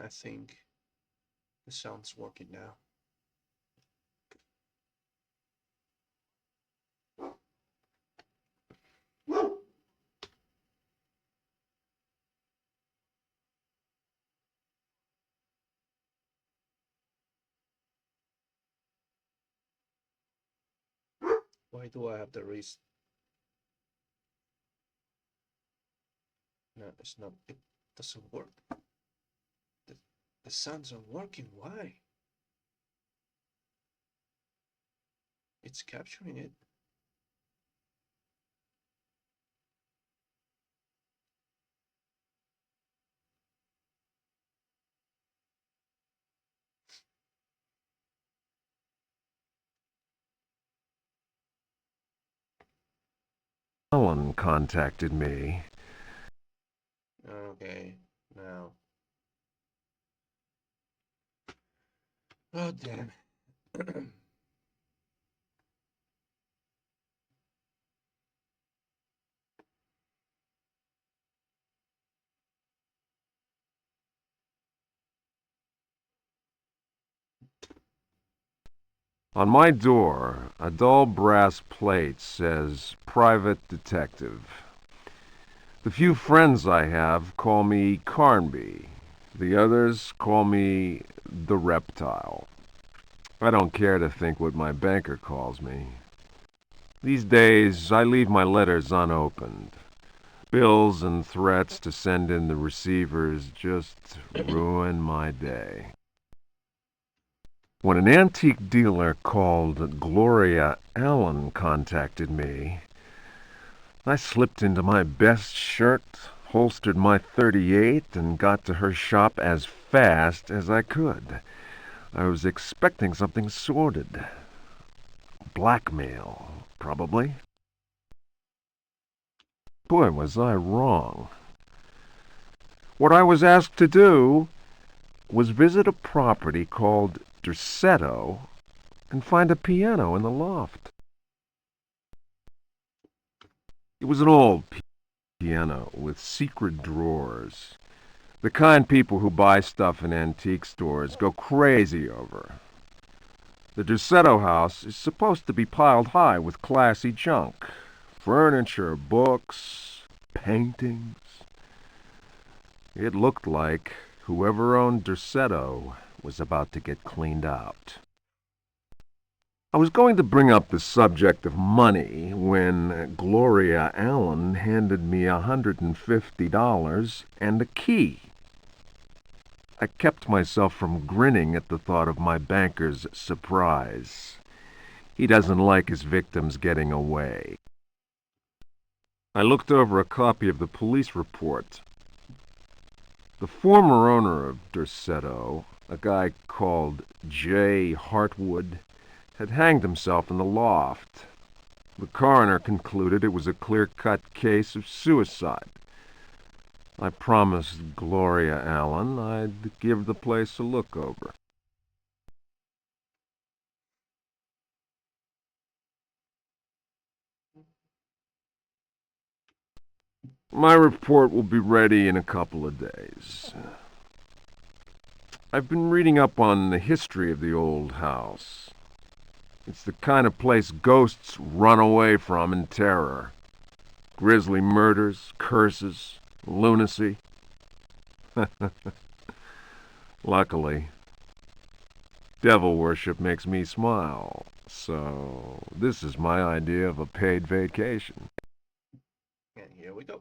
I think the sound's working now. Why do I have the wrist? No, it's not. It doesn't work. The, the sounds aren't working. Why? It's capturing it. Alan contacted me. Okay, now. Oh, damn. On my door, a dull brass plate says Private Detective. The few friends I have call me Carnby. The others call me the Reptile. I don't care to think what my banker calls me. These days, I leave my letters unopened. Bills and threats to send in the receivers just ruin my day. When an antique dealer called Gloria Allen contacted me, I slipped into my best shirt, holstered my .38, and got to her shop as fast as I could. I was expecting something sordid. Blackmail, probably. Boy, was I wrong. What I was asked to do was visit a property called Dersetto and find a piano in the loft. It was an old piano with secret drawers. The kind people who buy stuff in antique stores go crazy over. The Dersetto house is supposed to be piled high with classy junk. Furniture, books, paintings. It looked like whoever owned Dersetto was about to get cleaned out. I was going to bring up the subject of money when Gloria Allen handed me $150 and a key. I kept myself from grinning at the thought of my banker's surprise. He doesn't like his victims getting away. I looked over a copy of the police report. The former owner of Dersetto, a guy called J. Hartwood, had hanged himself in the loft. The coroner concluded it was a clear-cut case of suicide. I promised Gloria Allen I'd give the place a look over. My report will be ready in a couple of days. I've been reading up on the history of the old house. It's the kind of place ghosts run away from in terror. Grisly murders, curses, lunacy. Luckily, devil worship makes me smile, so this is my idea of a paid vacation. And here we go.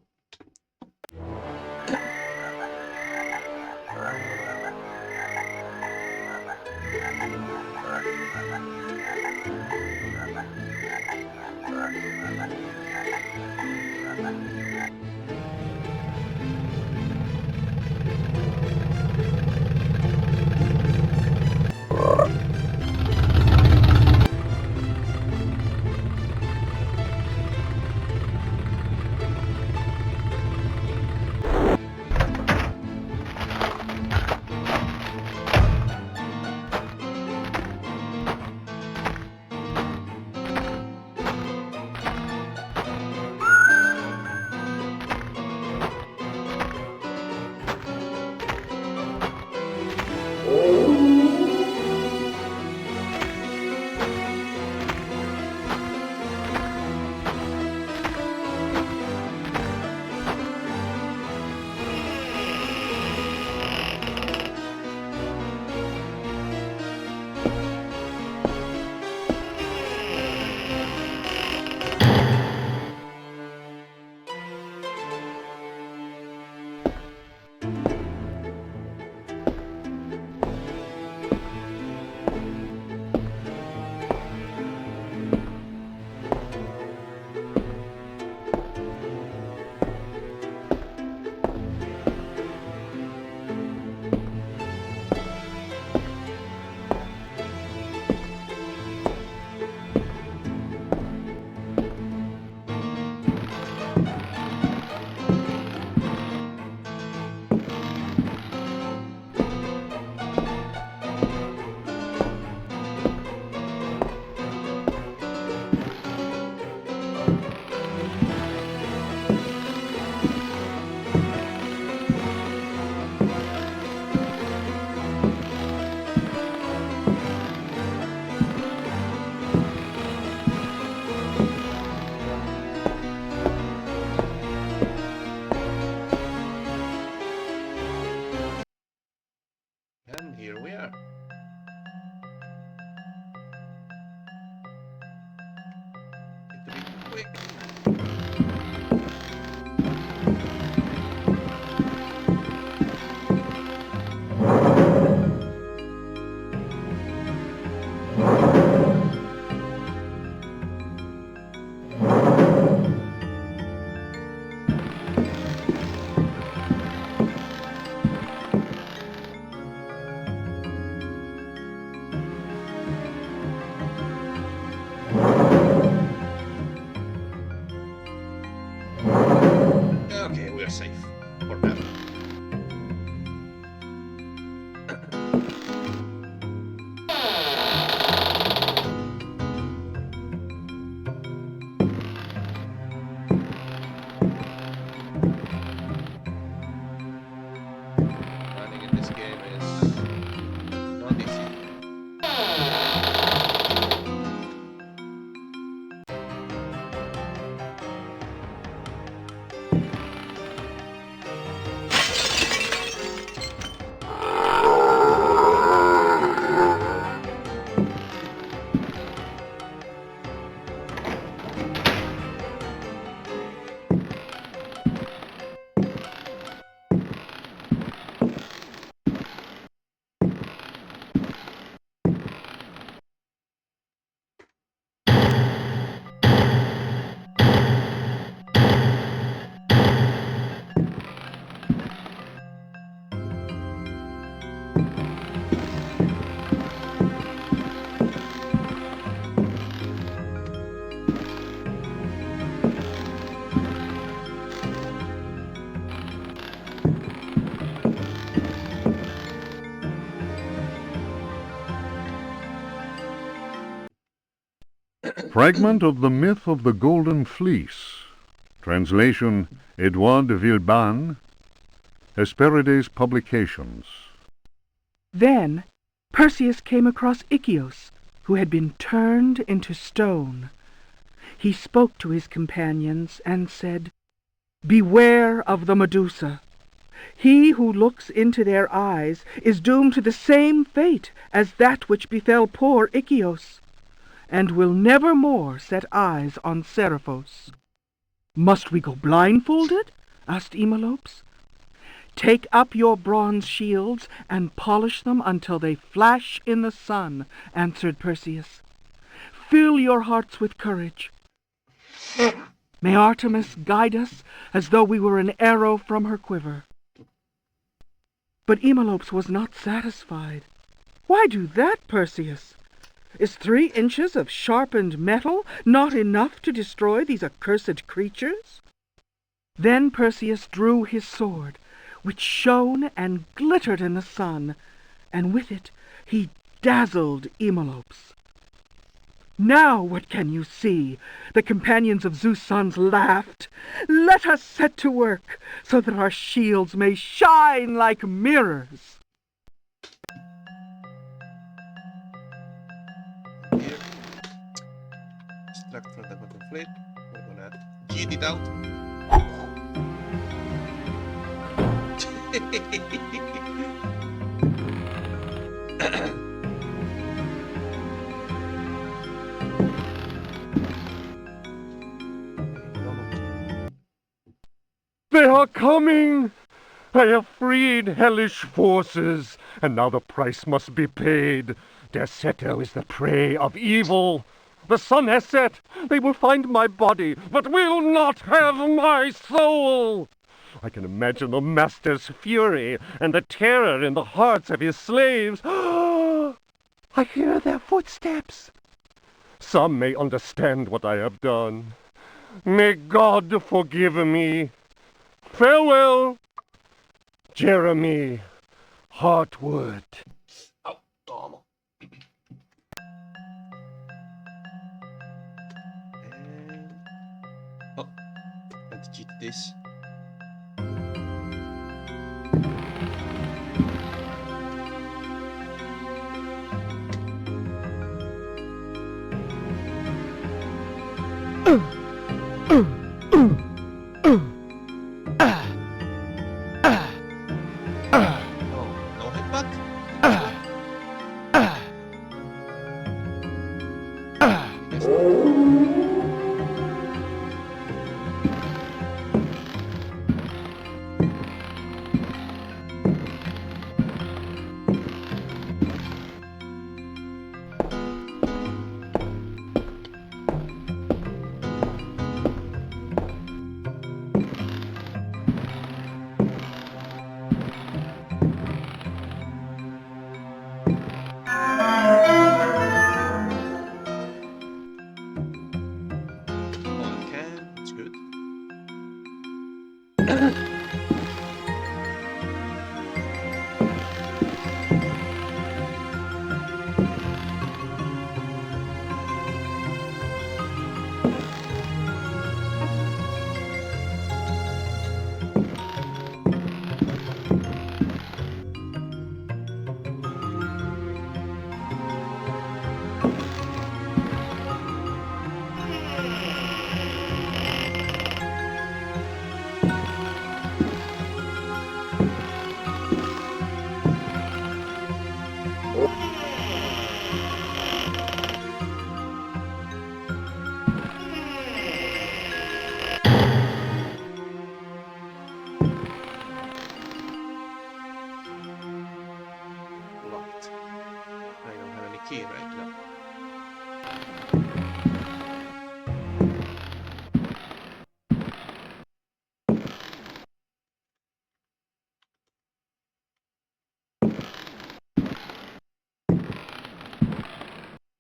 here we are. Need to be quick. Okay, we are safe for now. Running in this game is not easy. Fragment of the Myth of the Golden Fleece. Translation Edouard de Villeban. Hesperides Publications. Then Perseus came across Ichios, who had been turned into stone. He spoke to his companions and said, "Beware of the Medusa. He who looks into their eyes is doomed to the same fate as that which befell poor Ichios, and will never more set eyes on Seriphos." "Must we go blindfolded?" asked Eumolpus. "Take up your bronze shields and polish them until they flash in the sun," answered Perseus. "Fill your hearts with courage. May Artemis guide us as though we were an arrow from her quiver." But Eumolpus was not satisfied. "Why do that, Perseus? Is 3 inches of sharpened metal not enough to destroy these accursed creatures?" Then Perseus drew his sword, which shone and glittered in the sun, and with it he dazzled Eumolpus. "Now what can you see?" the companions of Zeus' sons laughed. "Let us set to work, so that our shields may shine like mirrors." Here, extract from the bottom plate. We're gonna get it out. They are coming! I have freed hellish forces, and now the price must be paid. Derceto is the prey of evil. The sun has set. They will find my body, but will not have my soul. I can imagine the master's fury and the terror in the hearts of his slaves. I hear their footsteps. Some may understand what I have done. May God forgive me. Farewell, Jeremy Hartwood. Oh, toma. And... oh, let's cheat this. Oh, no headbutt? key, right? No.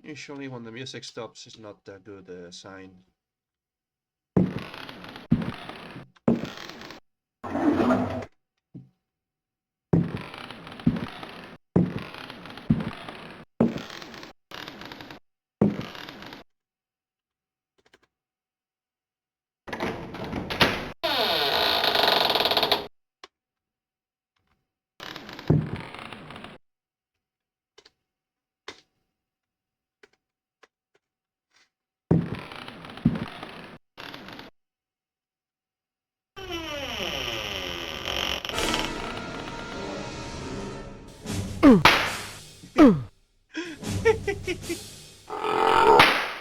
Usually when the music stops, it's not a good sign.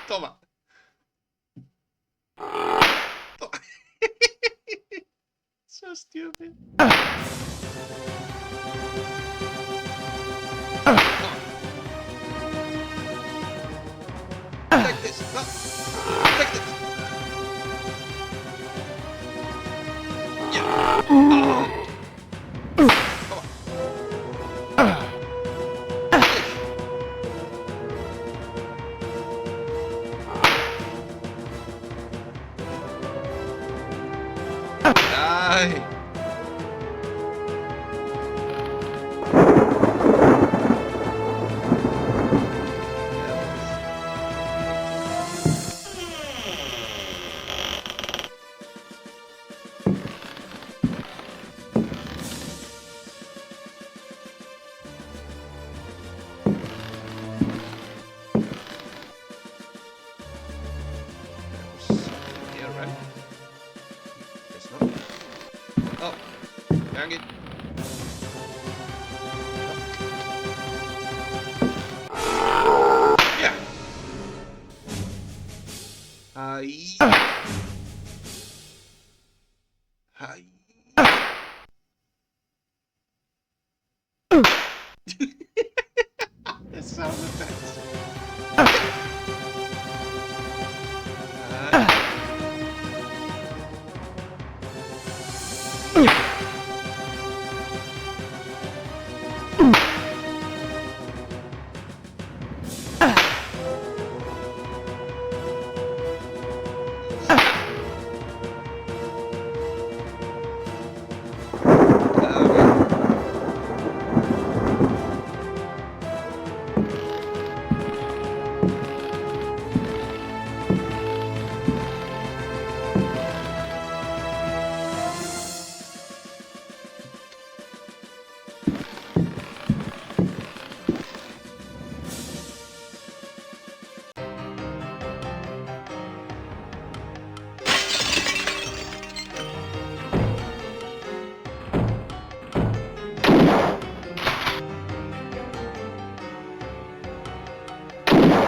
Toma. Toma. So stupid. Take this. No. Take this. Yeah. Oh. Die. Yeah, right. Guess not. Oh, dang it. Yeah. Hi. Hi. The sound effects.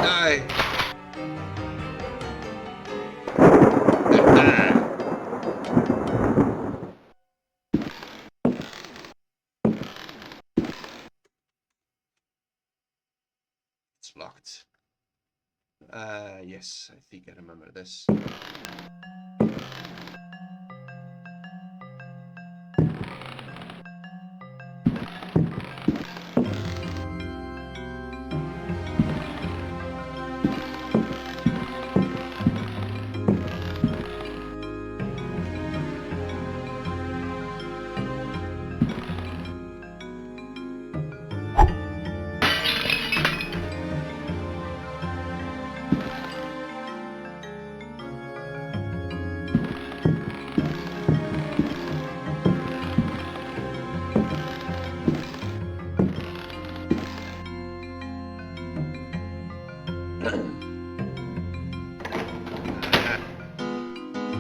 Die. It's locked. Yes, I think I remember this.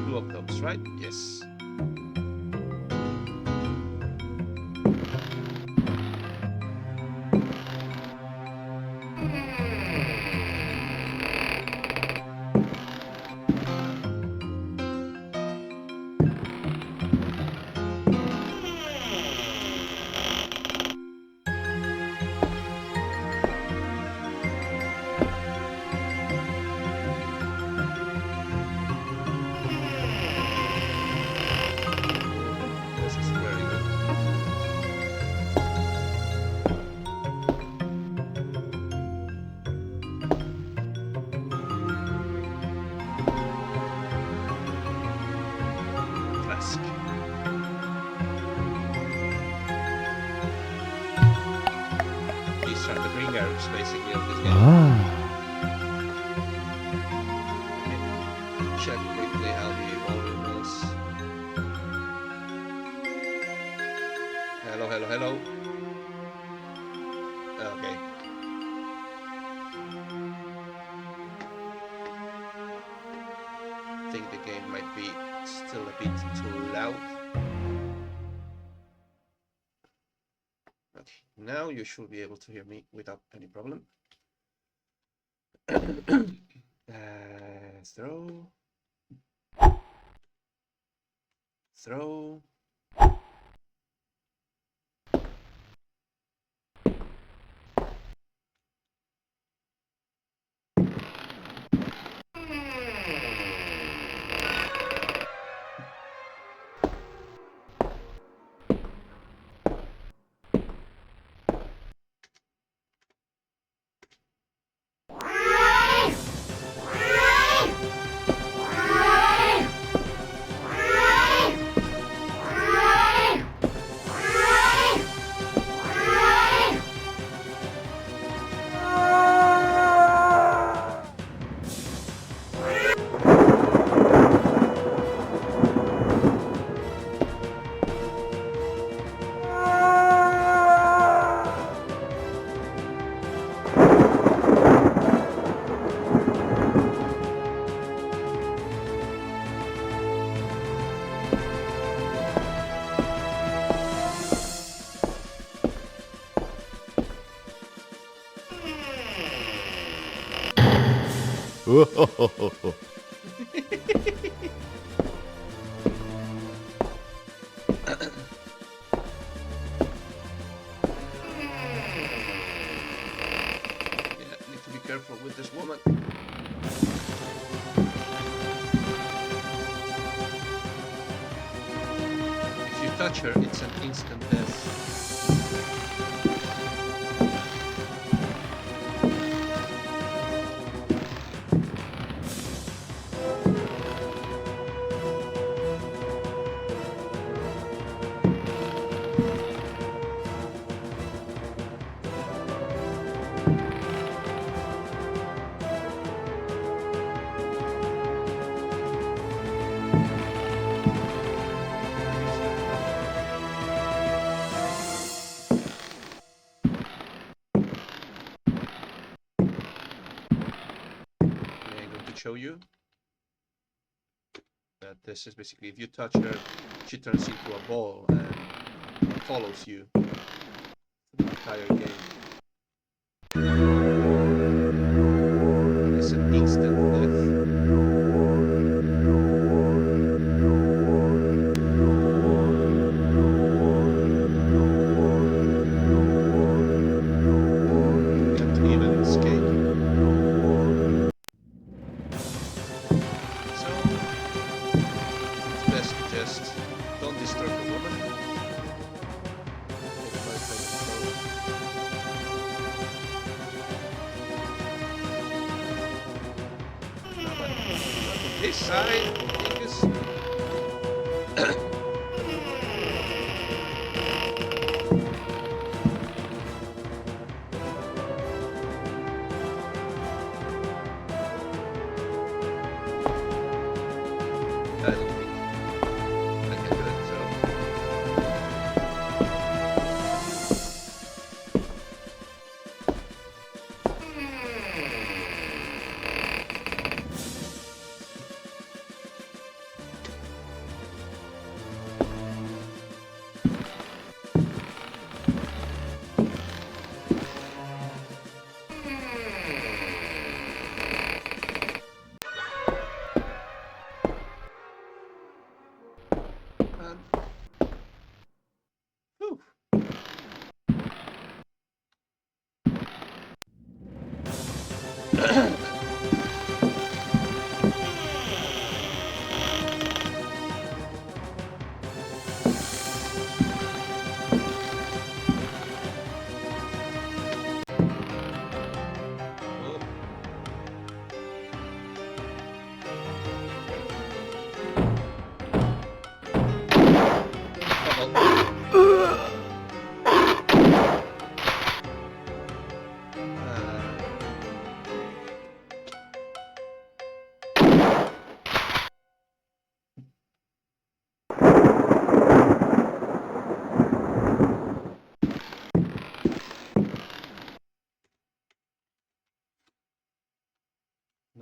Two of those, right? Yes. are the bringers basically of this game. Check quickly how the volume is. Hello, hello, hello. Okay. I think the game might be still a bit too loud. Okay, now you should be able to hear me without any problem. Throw. Throw. Need to be careful with this woman. If you touch her, it's an instant death. Show you that this is basically, if you touch her, she turns into a ball and follows you the entire game. It's an instant death. This side, I think is... I don't think I can do it, so... Whew.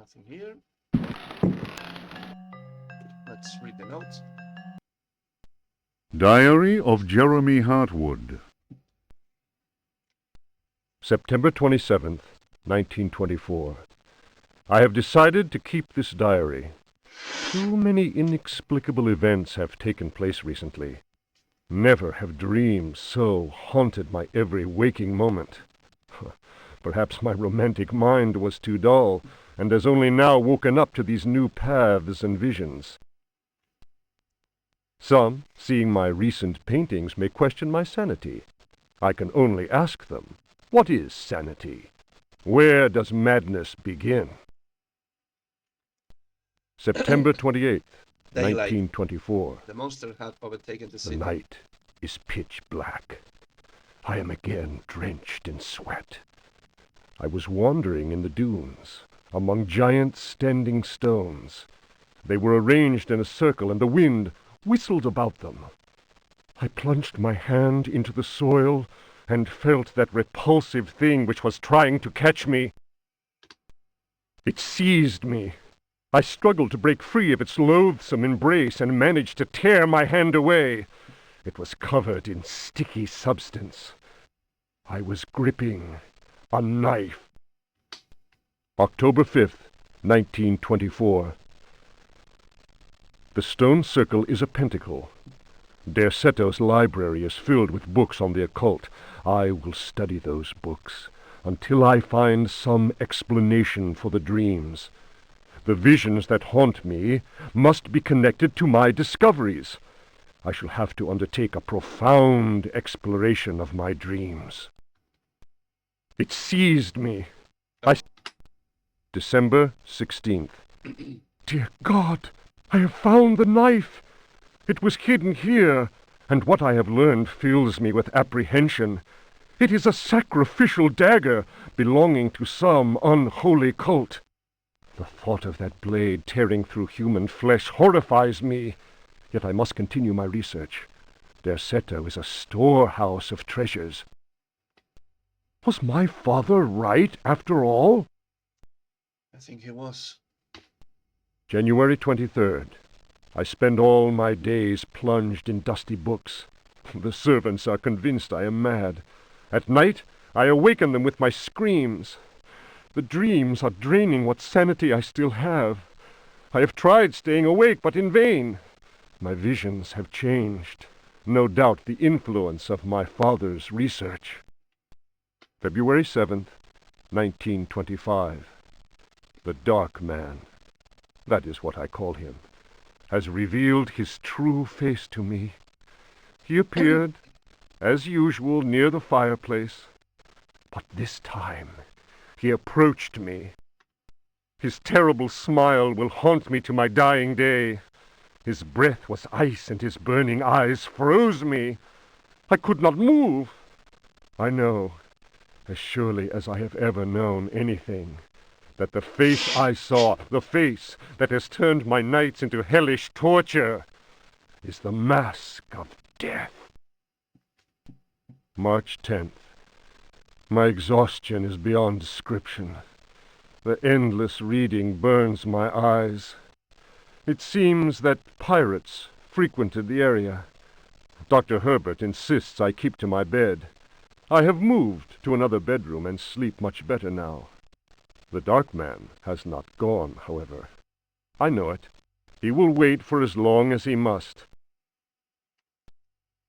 Nothing here. Let's read the notes. Diary of Jeremy Hartwood. September 27th, 1924. I have decided to keep this diary. Too many inexplicable events have taken place recently. Never have dreams so haunted my every waking moment. Perhaps my romantic mind was too dull, and has only now woken up to these new paths and visions. Some, seeing my recent paintings, may question my sanity. I can only ask them, what is sanity? Where does madness begin? September 28th, Daylight. 1924. The monster had overtaken the The city. night is pitch black. I am again drenched in sweat. I was wandering in the dunes, among giant standing stones. They were arranged in a circle, and the wind whistled about them. I plunged my hand into the soil and felt that repulsive thing which was trying to catch me. It seized me. I struggled to break free of its loathsome embrace and managed to tear my hand away. It was covered in sticky substance. I was gripping a knife. October 5th, 1924. The stone circle is a pentacle. Derceto's library is filled with books on the occult. I will study those books until I find some explanation for the dreams. The visions that haunt me must be connected to my discoveries. I shall have to undertake a profound exploration of my dreams. It seized me. December 16th. Dear God, I have found the knife. It was hidden here, and what I have learned fills me with apprehension. It is a sacrificial dagger belonging to some unholy cult. The thought of that blade tearing through human flesh horrifies me, yet I must continue my research. Derceto is a storehouse of treasures. Was my father right, after all? I think he was. January 23rd. I spend all my days plunged in dusty books. The servants are convinced I am mad. At night, I awaken them with my screams. The dreams are draining what sanity I still have. I have tried staying awake, but in vain. My visions have changed. No doubt the influence of my father's research. February 7th, 1925. The Dark Man, that is what I call him, has revealed his true face to me. He appeared, as usual, near the fireplace, but this time he approached me. His terrible smile will haunt me to my dying day. His breath was ice, and his burning eyes froze me. I could not move. I know, as surely as I have ever known anything, that the face I saw, the face that has turned my nights into hellish torture, is the mask of death. March 10th. My exhaustion is beyond description. The endless reading burns my eyes. It seems that pirates frequented the area. Dr. Herbert insists I keep to my bed. I have moved to another bedroom and sleep much better now. The Dark Man has not gone, however. I know it. He will wait for as long as he must.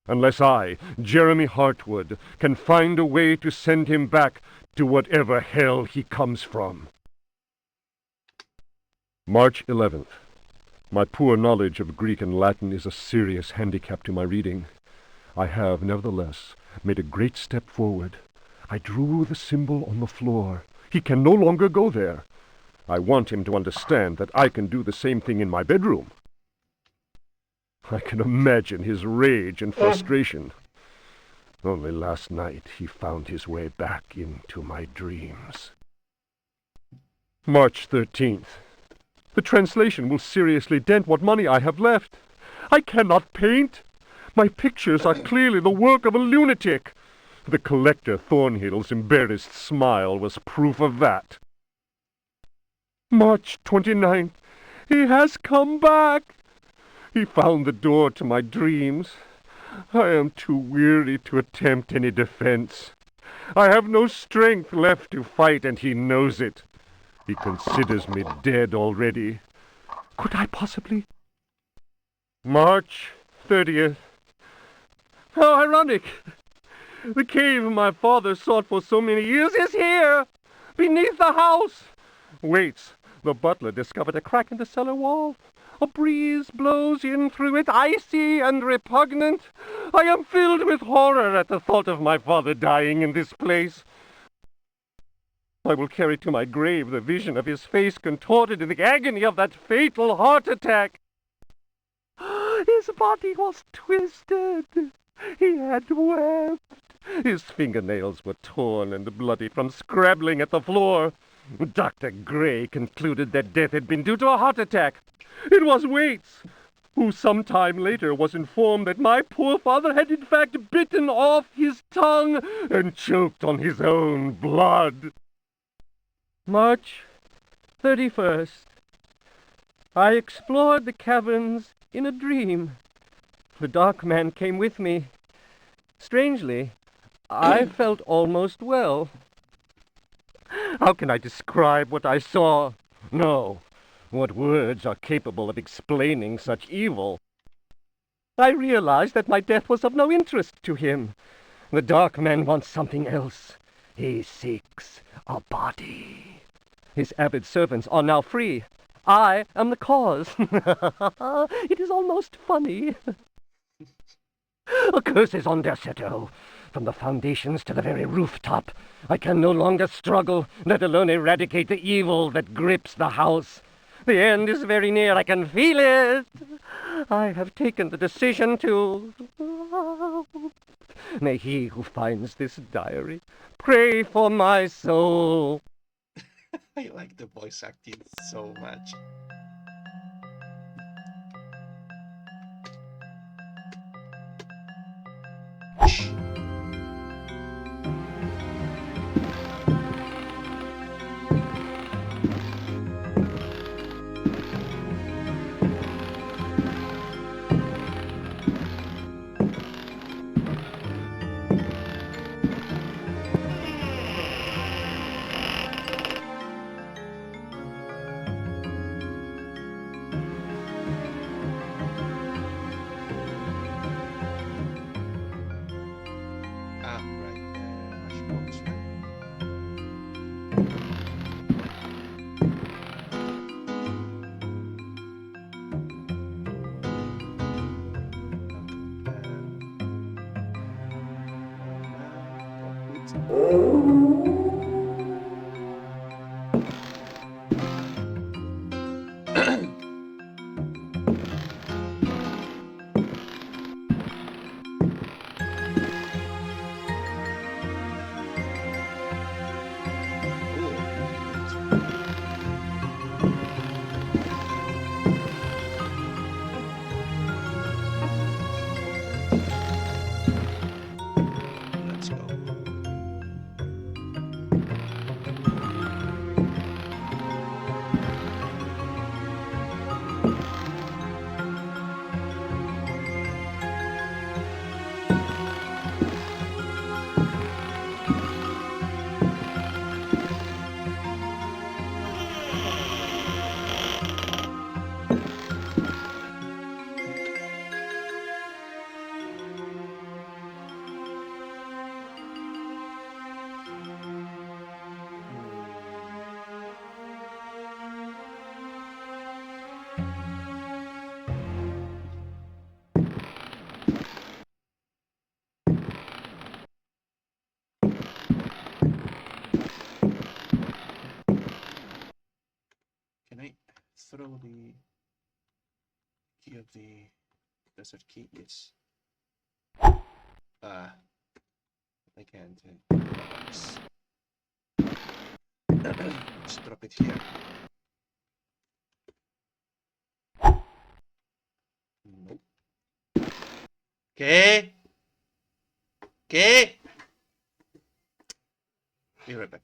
Unless I, Jeremy Hartwood, can find a way to send him back to whatever hell he comes from. March 11th. My poor knowledge of Greek and Latin is a serious handicap to my reading. I have, nevertheless, made a great step forward. I drew the symbol on the floor. He can no longer go there. I want him to understand that I can do the same thing in my bedroom. I can imagine his rage and frustration. Only last night he found his way back into my dreams. March 13th. The translation will seriously dent what money I have left. I cannot paint. My pictures are clearly the work of a lunatic. The collector Thornhill's embarrassed smile was proof of that. March 29th. He has come back. He found the door to my dreams. I am too weary to attempt any defense. I have no strength left to fight, and he knows it. He considers me dead already. Could I possibly? March 30th. How ironic! The cave my father sought for so many years is here, beneath the house. Waits. The butler discovered a crack in the cellar wall. A breeze blows in through it, icy and repugnant. I am filled with horror at the thought of my father dying in this place. I will carry to my grave the vision of his face contorted in the agony of that fatal heart attack. His body was twisted. He had wept. His fingernails were torn and bloody from scrabbling at the floor. Dr. Gray concluded that death had been due to a heart attack. It was Waits, who some time later was informed that my poor father had in fact bitten off his tongue and choked on his own blood. March 31st. I explored the caverns in a dream. The dark man came with me. Strangely, I felt almost well. How can I describe what I saw? No. What words are capable of explaining such evil? I realized that my death was of no interest to him. The dark man wants something else. He seeks a body. His avid servants are now free. I am the cause. It is almost funny. A curse is on Derceto. From the foundations to the very rooftop. I can no longer struggle, let alone eradicate the evil that grips the house. The end is very near. I can feel it. I have taken the decision to... May he who finds this diary pray for my soul. I like the voice acting so much. Matchbox, right? Let's go. Can I throw the key of the desert key? Yes. I can't. Let's drop it here. Nope. Okay. Okay. Be right back.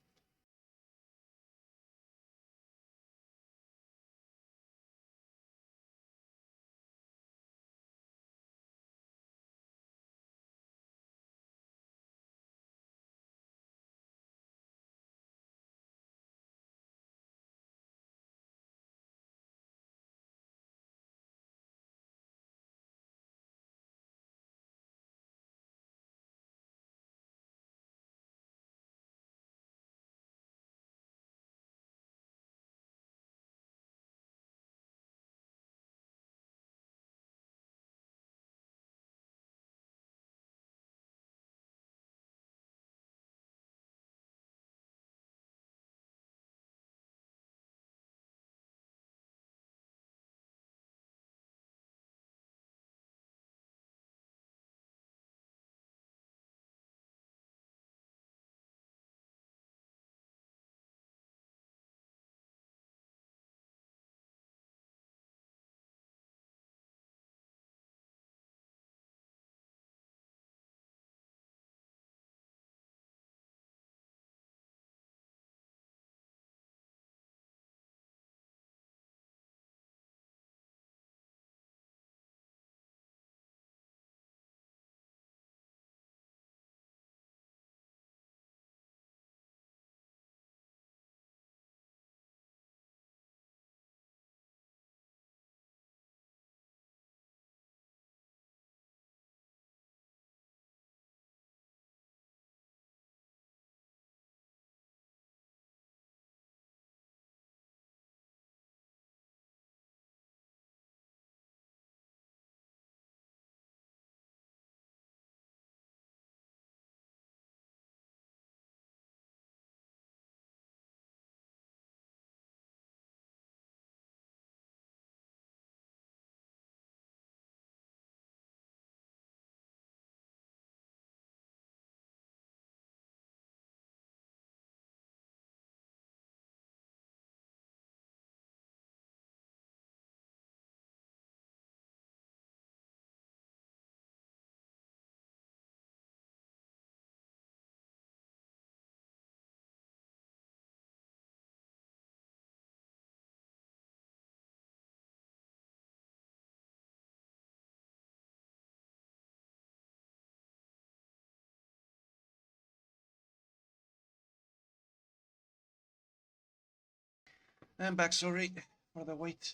I'm back, sorry for the wait.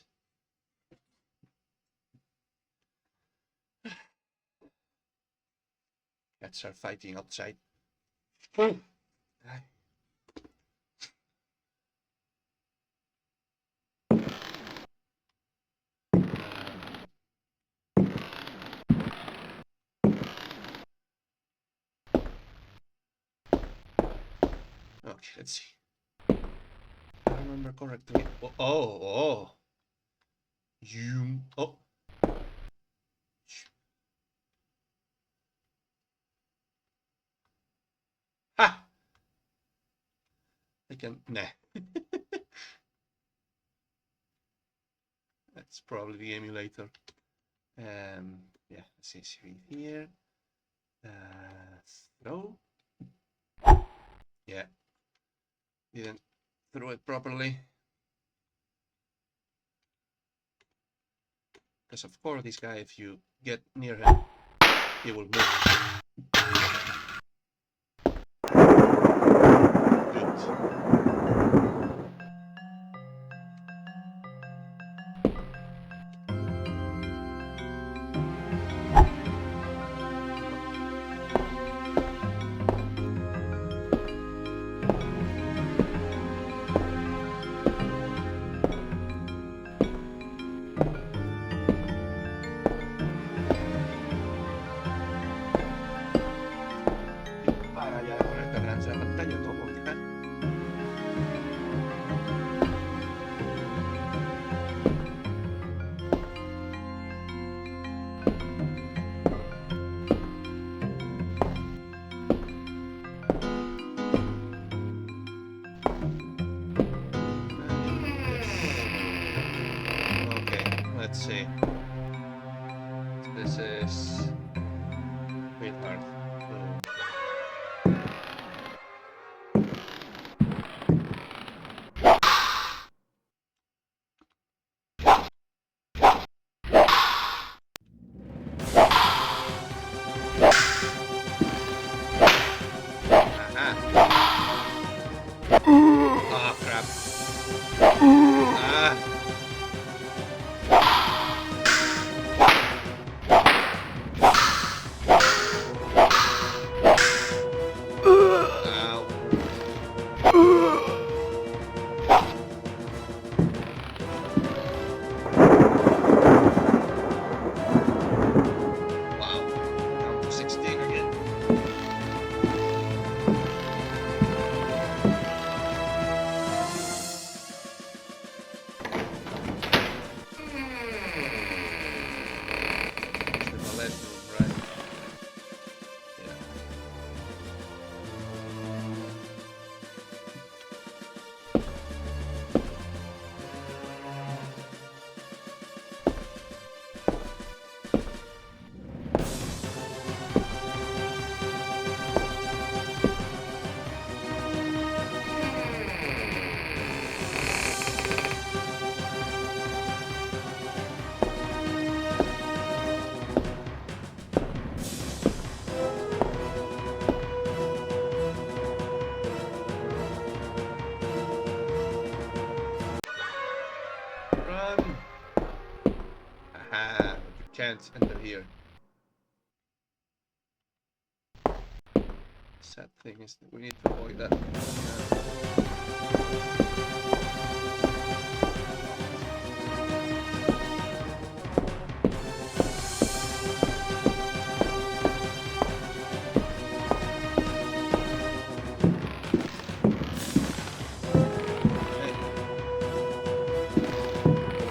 Cats are fighting outside. Aye. Okay, let's see. If I remember correctly. Oh. You. Oh. Ha! I can. Nah. That's probably the emulator. Yeah, let's see here. Throw. Yeah. Didn't throw it properly. Because of course this guy, if you get near him, he will move. Good. Para ya ponerte alcance la pantalla, ¿no? Porque, okay, let's see. This is a bit hard. Oh crap. Ah. Wow. Down to 16 again. Right? Yeah. Run! Haha, but you can't enter here. Sad thing is that we need to avoid that.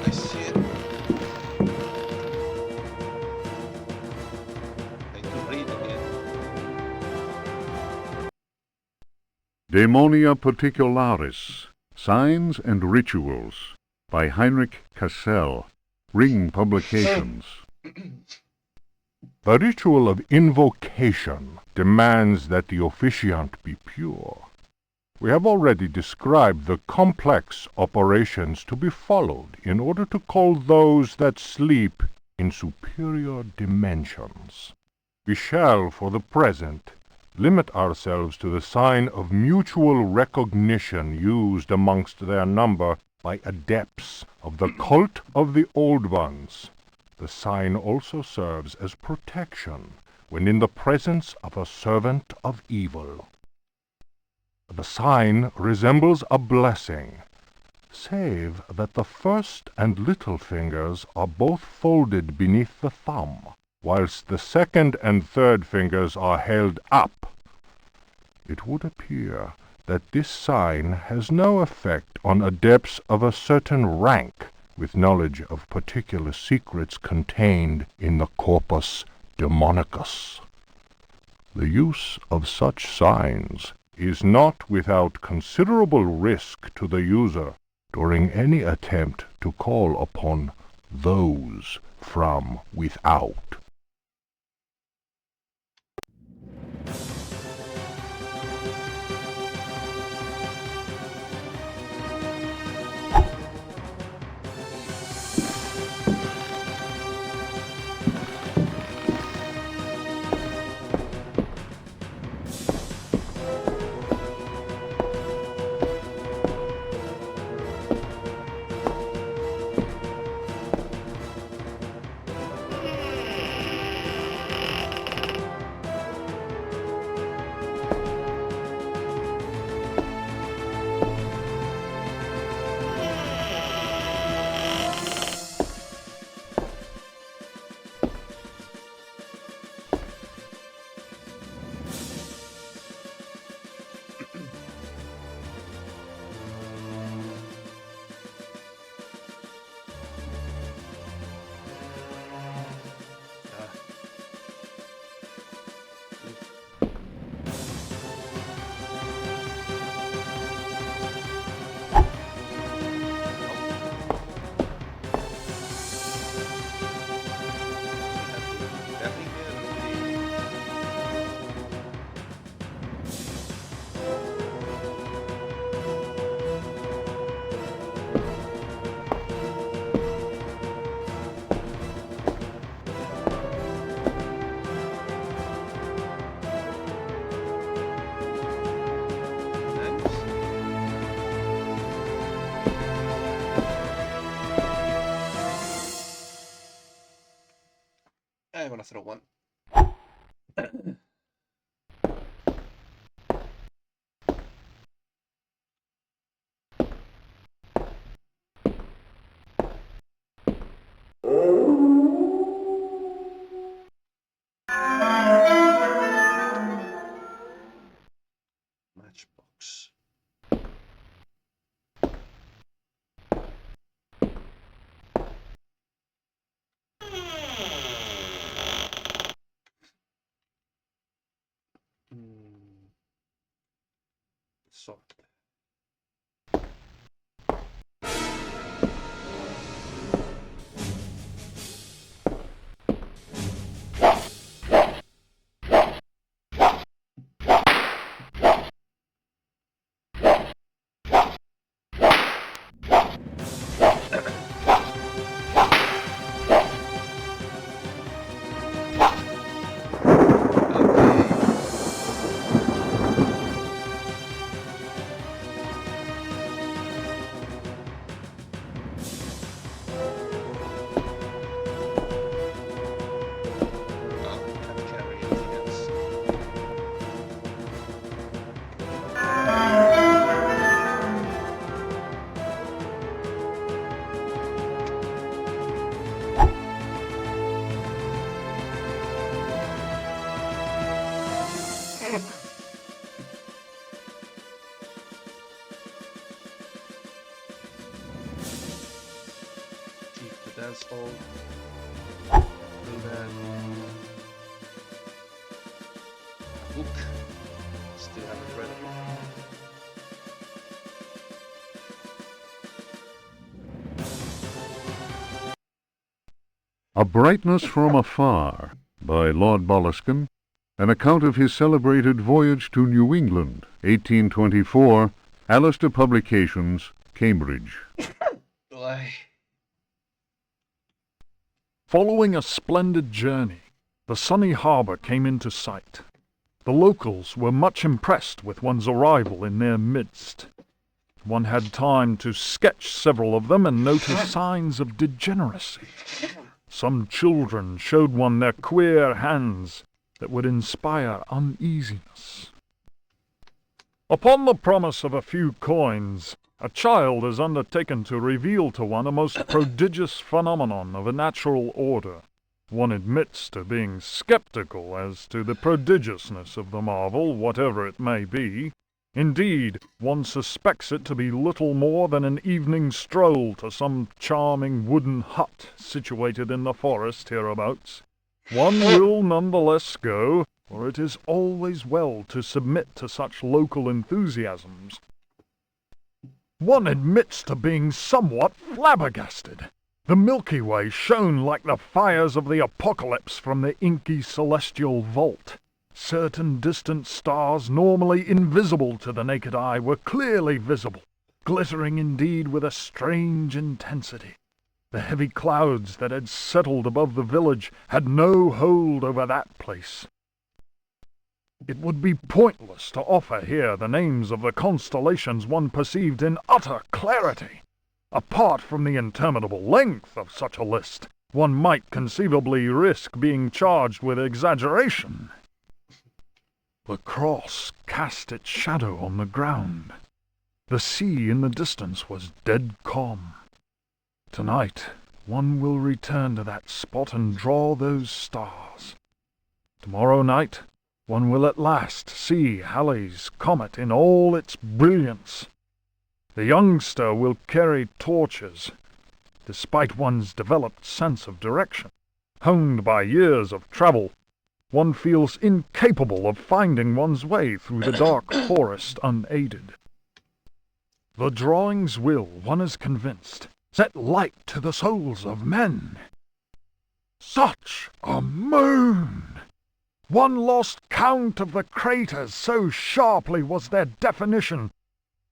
I see it. I need to read again. Daemonia Particularis, Signs and Rituals, by Heinrich Cassel, Ring Publications. The ritual of invocation demands that the officiant be pure. We have already described the complex operations to be followed in order to call those that sleep in superior dimensions. We shall, for the present, limit ourselves to the sign of mutual recognition used amongst their number by adepts of the cult of the Old Ones. The sign also serves as protection when in the presence of a servant of evil. The sign resembles a blessing, save that the first and little fingers are both folded beneath the thumb, whilst the second and third fingers are held up. It would appear that this sign has no effect on adepts of a certain rank with knowledge of particular secrets contained in the corpus demonicus. The use of such signs is not without considerable risk to the user during any attempt to call upon those from without. I'm gonna throw one. Matchbox. So. Keep the dance hall. Do that. A book. Still haven't read it. A Brightness from Afar by Lord Boleskine, an account of his celebrated voyage to New England, 1824, Alistair Publications, Cambridge. Following a splendid journey, the sunny harbour came into sight. The locals were much impressed with one's arrival in their midst. One had time to sketch several of them and notice signs of degeneracy. Some children showed one their queer hands that would inspire uneasiness. Upon the promise of a few coins, a child is undertaken to reveal to one a most prodigious phenomenon of a natural order. One admits to being skeptical as to the prodigiousness of the marvel, whatever it may be. Indeed, one suspects it to be little more than an evening stroll to some charming wooden hut situated in the forest hereabouts. One will nonetheless go, for it is always well to submit to such local enthusiasms. One admits to being somewhat flabbergasted. The Milky Way shone like the fires of the apocalypse from the inky celestial vault. Certain distant stars, normally invisible to the naked eye, were clearly visible, glittering indeed with a strange intensity. The heavy clouds that had settled above the village had no hold over that place. It would be pointless to offer here the names of the constellations one perceived in utter clarity. Apart from the interminable length of such a list, one might conceivably risk being charged with exaggeration. The cross cast its shadow on the ground. The sea in the distance was dead calm. Tonight, one will return to that spot and draw those stars. Tomorrow night, one will at last see Halley's comet in all its brilliance. The youngster will carry torches, despite one's developed sense of direction. Honed by years of travel, one feels incapable of finding one's way through the dark forest unaided. The drawings will, one is convinced, set light to the souls of men. Such a moon! One lost count of the craters, so sharply was their definition.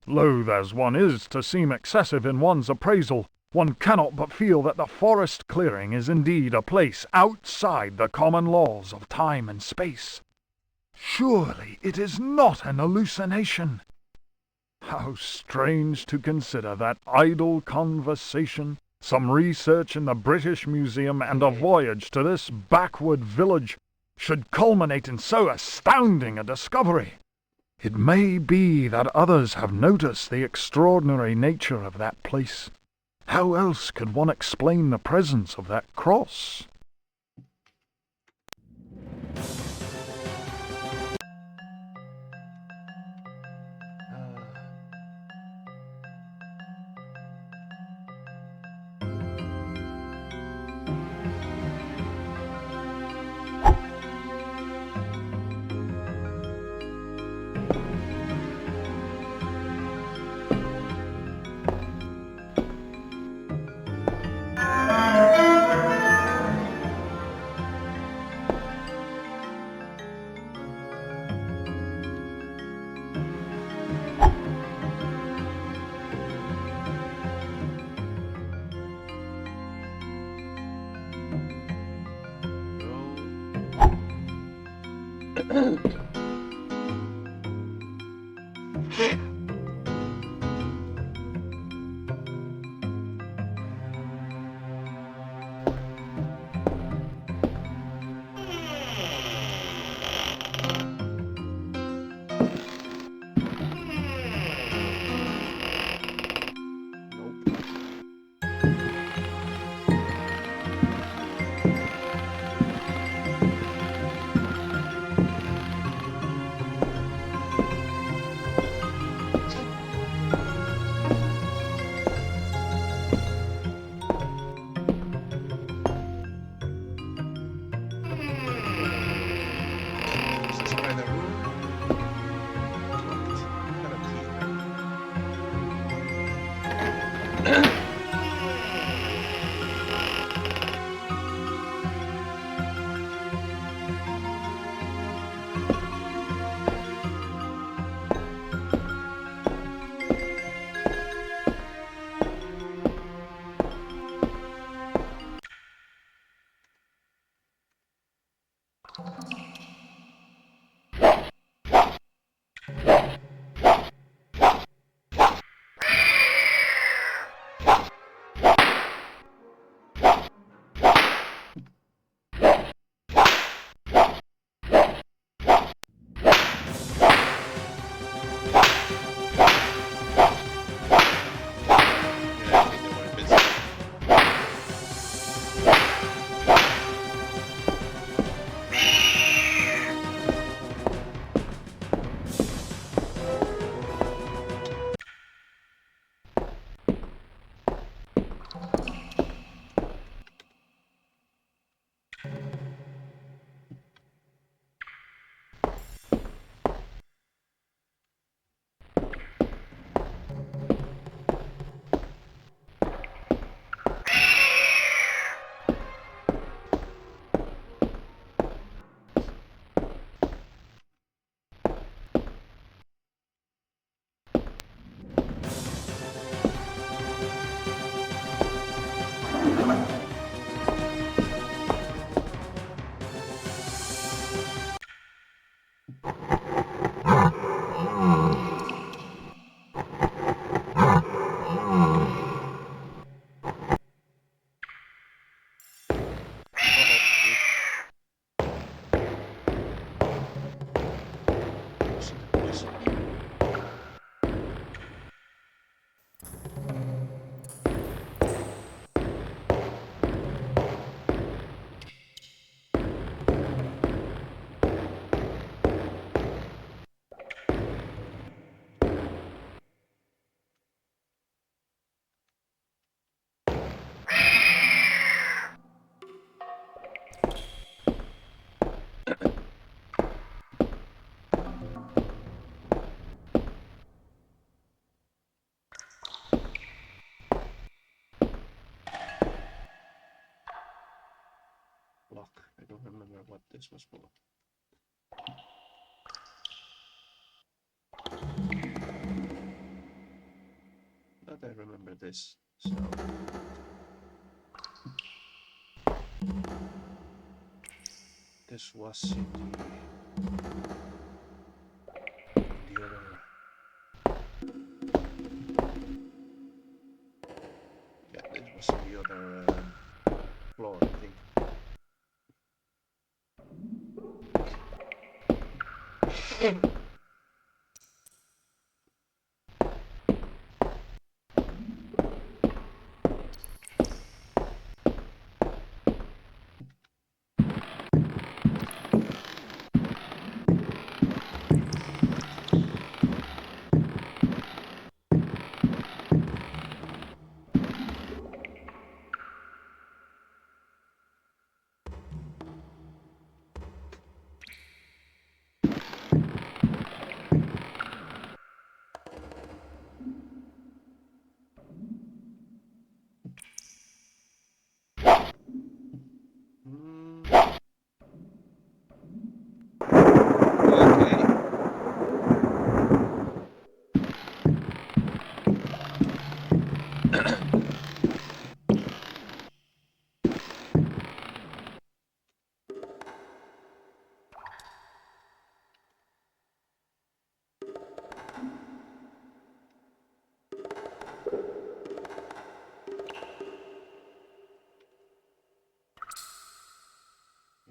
Loath as one is to seem excessive in one's appraisal, one cannot but feel that the forest clearing is indeed a place outside the common laws of time and space. Surely it is not an hallucination. How strange to consider that idle conversation, some research in the British Museum, and a voyage to this backward village should culminate in so astounding a discovery. It may be that others have noticed the extraordinary nature of that place. How else could one explain the presence of that cross? don't remember what this was for. But I remember this, so... This was in the other... Yeah, this was in the other floor, I think. Okay.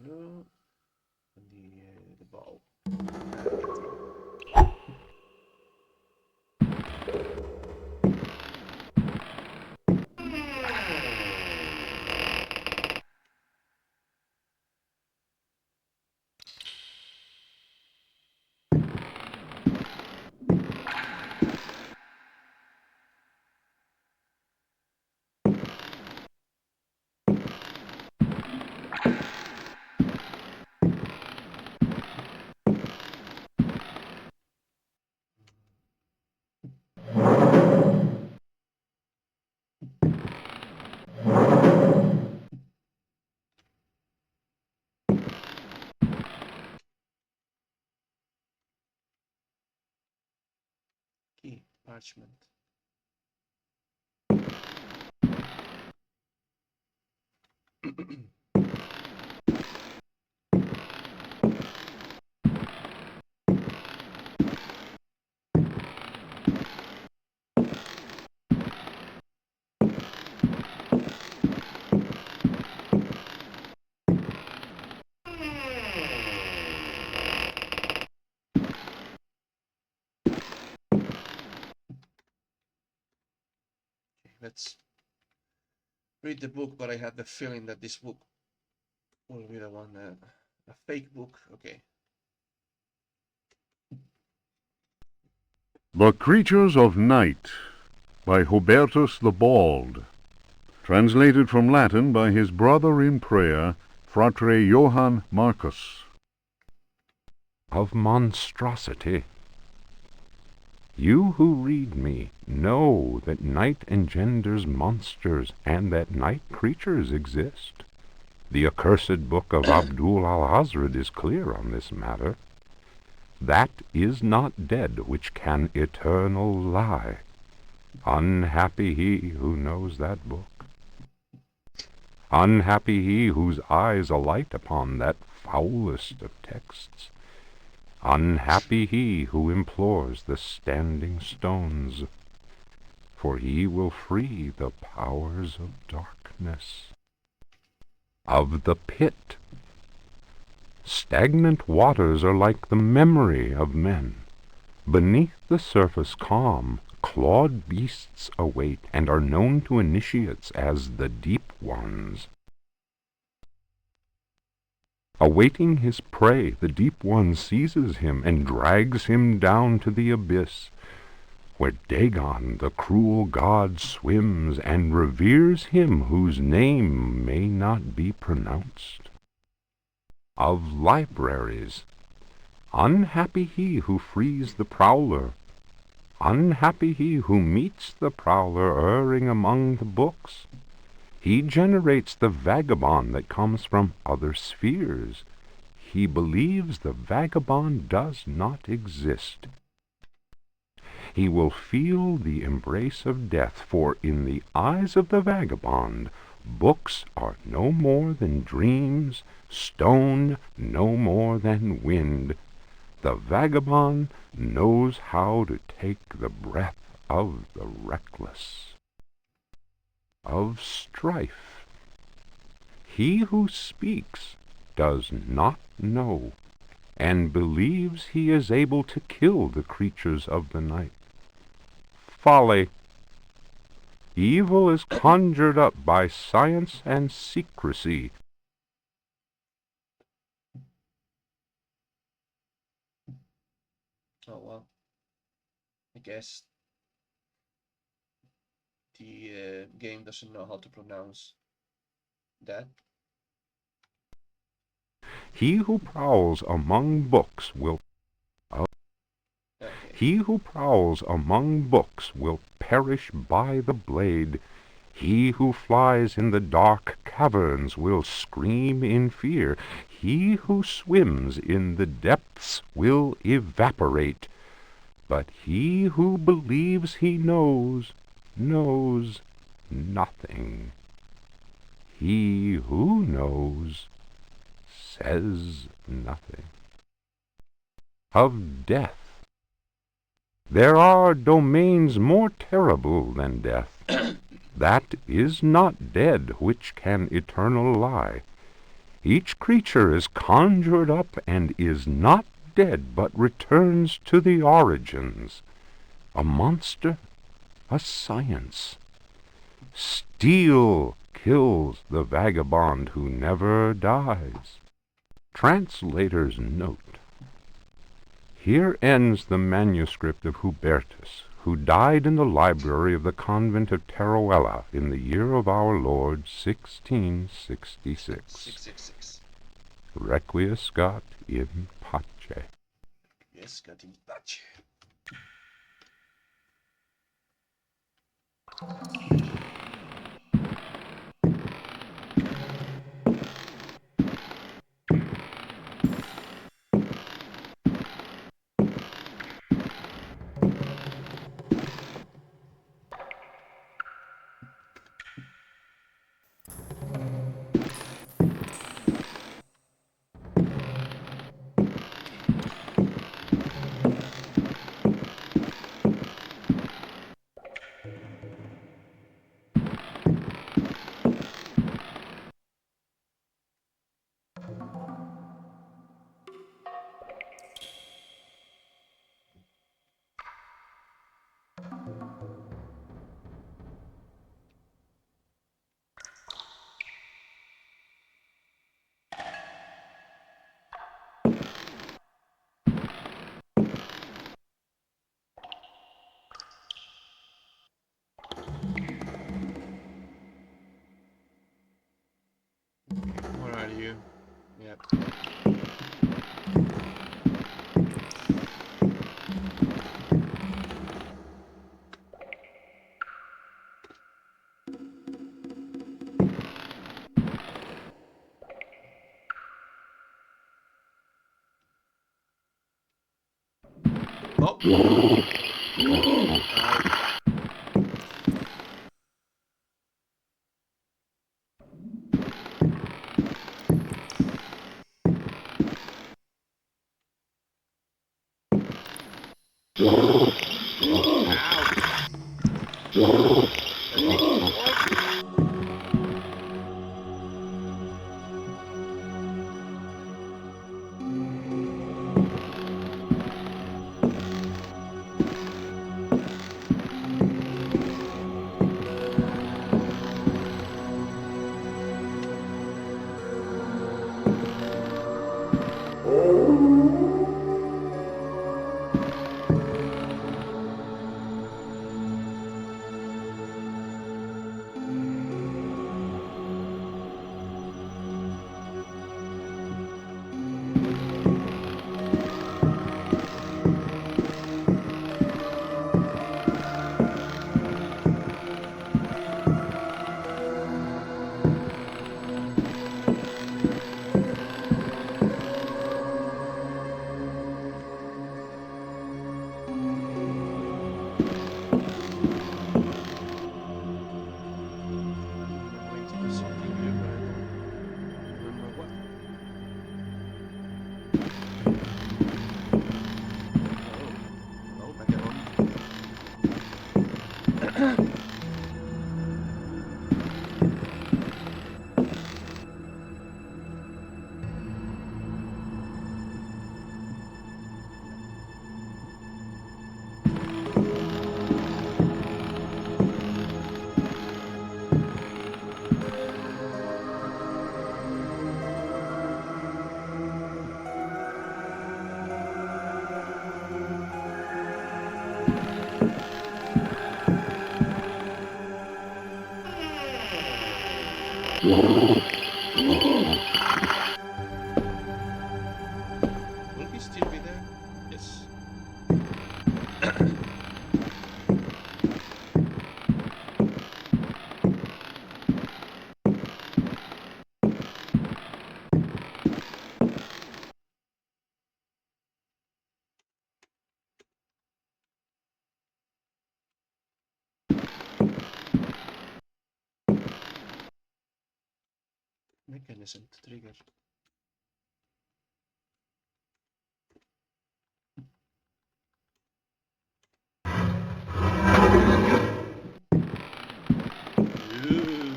No, the ball. Key, parchment. Let's read the book, but I have the feeling that this book will be the one, a fake book. Okay. The Creatures of Night by Hubertus the Bald. Translated from Latin by his brother in prayer, Fratre Johann Marcus. Of monstrosity. You who read me know that night engenders monsters, and that night creatures exist. The accursed book of Abdul al-Hazred is clear on this matter. That is not dead which can eternal lie. Unhappy he who knows that book. Unhappy he whose eyes alight upon that foulest of texts. Unhappy he who implores the standing stones, for he will free the powers of darkness. Of the pit. Stagnant waters are like the memory of men. Beneath the surface calm, clawed beasts await, and are known to initiates as the deep ones. Awaiting his prey, the deep one seizes him and drags him down to the abyss, where Dagon, the cruel god, swims and reveres him whose name may not be pronounced. Of libraries. Unhappy he who frees the prowler. Unhappy he who meets the prowler erring among the books. He generates the vagabond that comes from other spheres. He believes the vagabond does not exist. He will feel the embrace of death, for in the eyes of the vagabond, books are no more than dreams, stone no more than wind. The vagabond knows how to take the breath of the reckless, of strife. He who speaks does not know, and believes he is able to kill the creatures of the night. Folly. Evil is conjured up by science and secrecy. Oh well. I guess the game doesn't know how to pronounce that. He who prowls among books will Okay. He who prowls among books will perish by the blade. He who flies in the dark caverns will scream in fear. He who swims in the depths will evaporate. But he who believes he knows, knows nothing. He who knows says nothing. Of death. There are domains more terrible than death. That is not dead which can eternal lie. Each creature is conjured up and is not dead, but returns to the origins. A monster, a science. Steel kills the vagabond who never dies. Translator's note. Here ends the manuscript of Hubertus, who died in the library of the convent of Teruel in the year of our Lord 1666. 666. Requiescat in pace. Yes, got in touch. Where are you? Yep. Oh! Will he still be there? Yes. Mechanism to trigger. Ooh.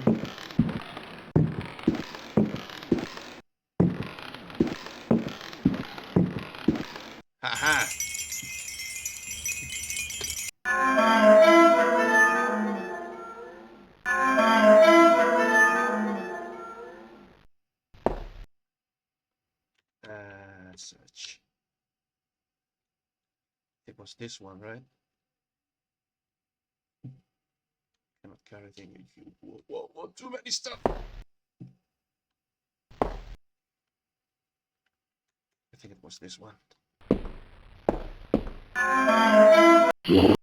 Haha. Such. It was this one, right? Cannot carry things. Whoa, too many stuff. I think it was this one. Yeah.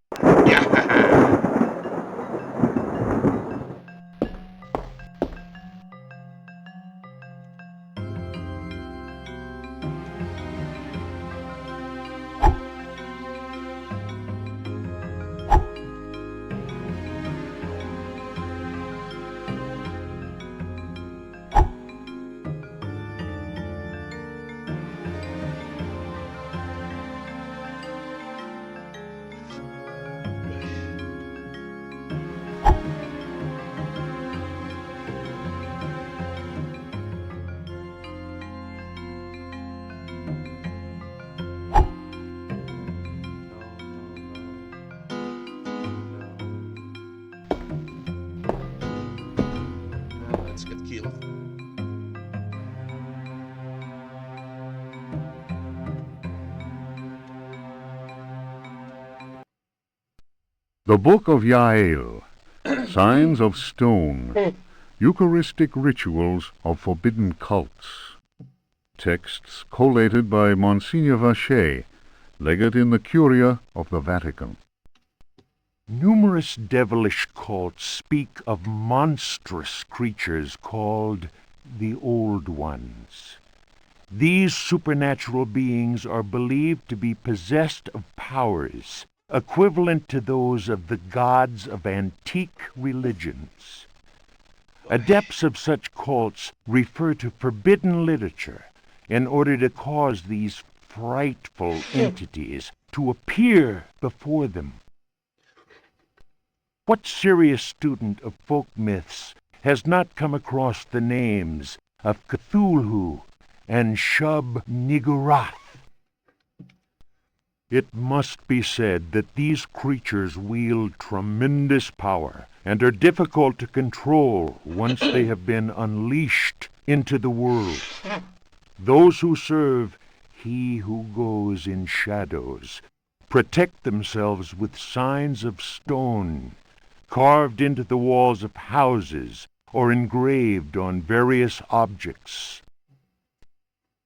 Let's get killed. The Book of Yael, Signs of Stone, Eucharistic Rituals of Forbidden Cults. Texts collated by Monsignor Vacher, legate in the Curia of the Vatican. Numerous devilish cults speak of monstrous creatures called the Old Ones. These supernatural beings are believed to be possessed of powers equivalent to those of the gods of antique religions. Adepts of such cults refer to forbidden literature in order to cause these frightful entities to appear before them. What serious student of folk myths has not come across the names of Cthulhu and Shub-Niggurath? It must be said that these creatures wield tremendous power and are difficult to control once they have been unleashed into the world. Those who serve He who goes in shadows protect themselves with signs of stone, carved into the walls of houses or engraved on various objects.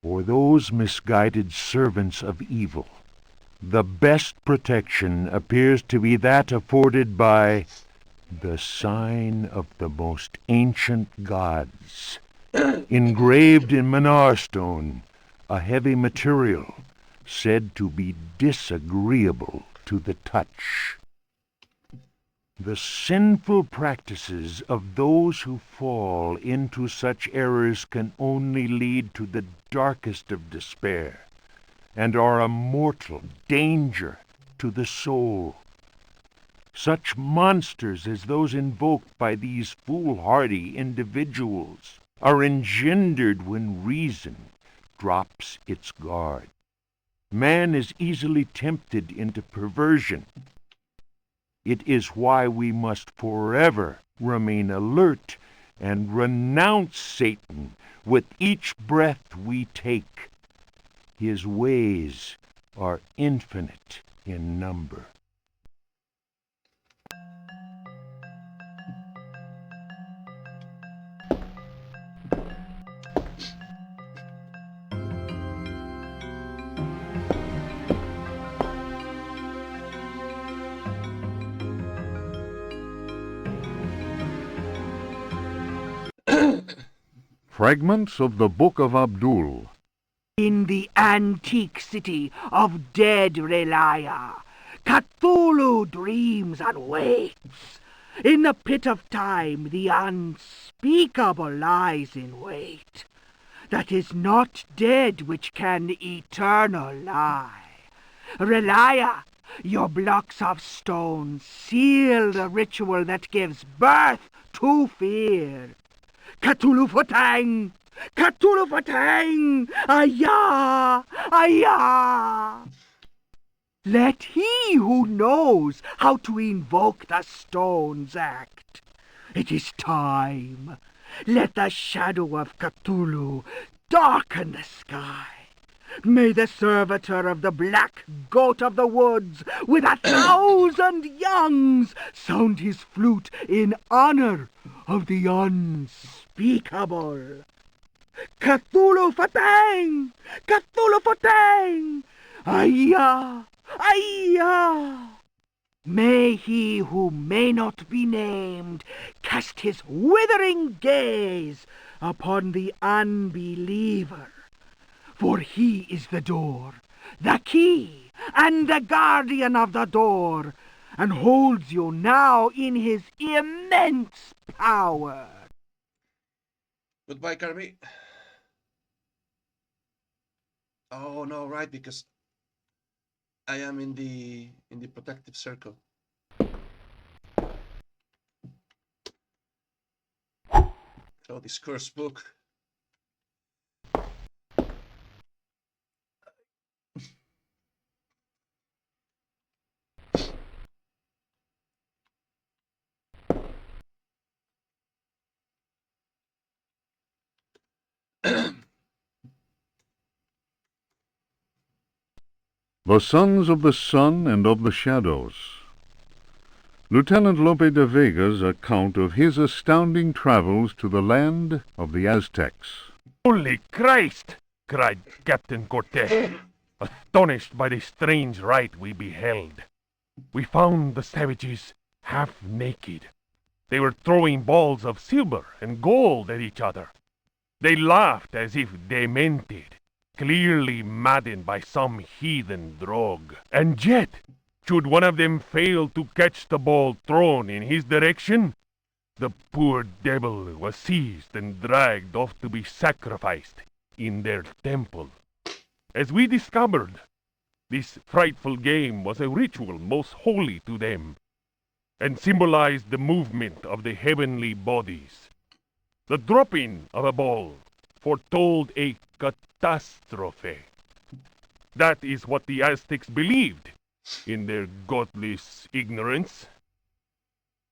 For those misguided servants of evil, the best protection appears to be that afforded by the sign of the most ancient gods, engraved in Manar stone, a heavy material said to be disagreeable to the touch. The sinful practices of those who fall into such errors can only lead to the darkest of despair, and are a mortal danger to the soul. Such monsters as those invoked by these foolhardy individuals are engendered when reason drops its guard. Man is easily tempted into perversion. It is why we must forever remain alert and renounce Satan with each breath we take. His ways are infinite in number. Fragments of the Book of Abdul. In the antique city of dead Relia, Cthulhu dreams and waits. In the pit of time, the unspeakable lies in wait. That is not dead which can eternal lie. Relia, your blocks of stone seal the ritual that gives birth to fear. Cthulhu Fatang! Cthulhu Fatang! Ayah! Ayah! Let he who knows how to invoke the stones act. It is time. Let the shadow of Cthulhu darken the sky. May the servitor of the black goat of the woods with 1,000 youngs sound his flute in honor of the unspeakable. Cthulhu Fatang! Cthulhu Fatang! Ayah! Ayah! May he who may not be named cast his withering gaze upon the unbeliever. For he is the door, the key, and the guardian of the door, and holds you now in his immense power. Goodbye, Kirby. Oh no, right, because I am in the protective circle. So this cursed book. The Sons of the Sun and of the Shadows. Lieutenant Lope de Vega's account of his astounding travels to the land of the Aztecs. Holy Christ! Cried Captain Cortes, astonished by the strange rite we beheld. We found the savages half naked. They were throwing balls of silver and gold at each other. They laughed as if demented, clearly maddened by some heathen drug. And yet, should one of them fail to catch the ball thrown in his direction, the poor devil was seized and dragged off to be sacrificed in their temple. As we discovered, this frightful game was a ritual most holy to them, and symbolized the movement of the heavenly bodies. The dropping of a ball foretold a catastrophe. That is what the Aztecs believed, in their godless ignorance.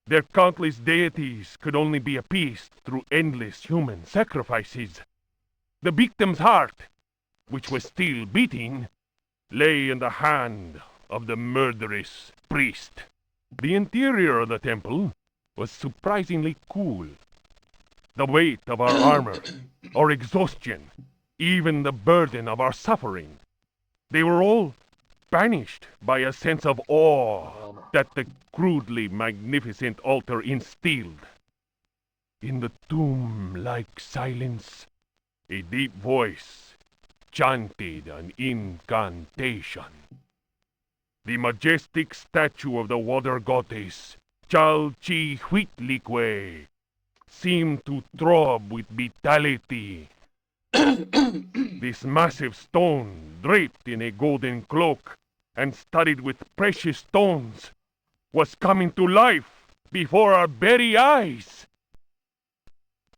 Their countless deities could only be appeased through endless human sacrifices. The victim's heart, which was still beating, lay in the hand of the murderous priest. The interior of the temple was surprisingly cool. The weight of our armor, our exhaustion, even the burden of our suffering, they were all banished by a sense of awe that the crudely magnificent altar instilled. In the tomb-like silence, a deep voice chanted an incantation. The majestic statue of the water goddess, Chalchihuitlicue, seemed to throb with vitality. This massive stone, draped in a golden cloak and studded with precious stones, was coming to life before our very eyes.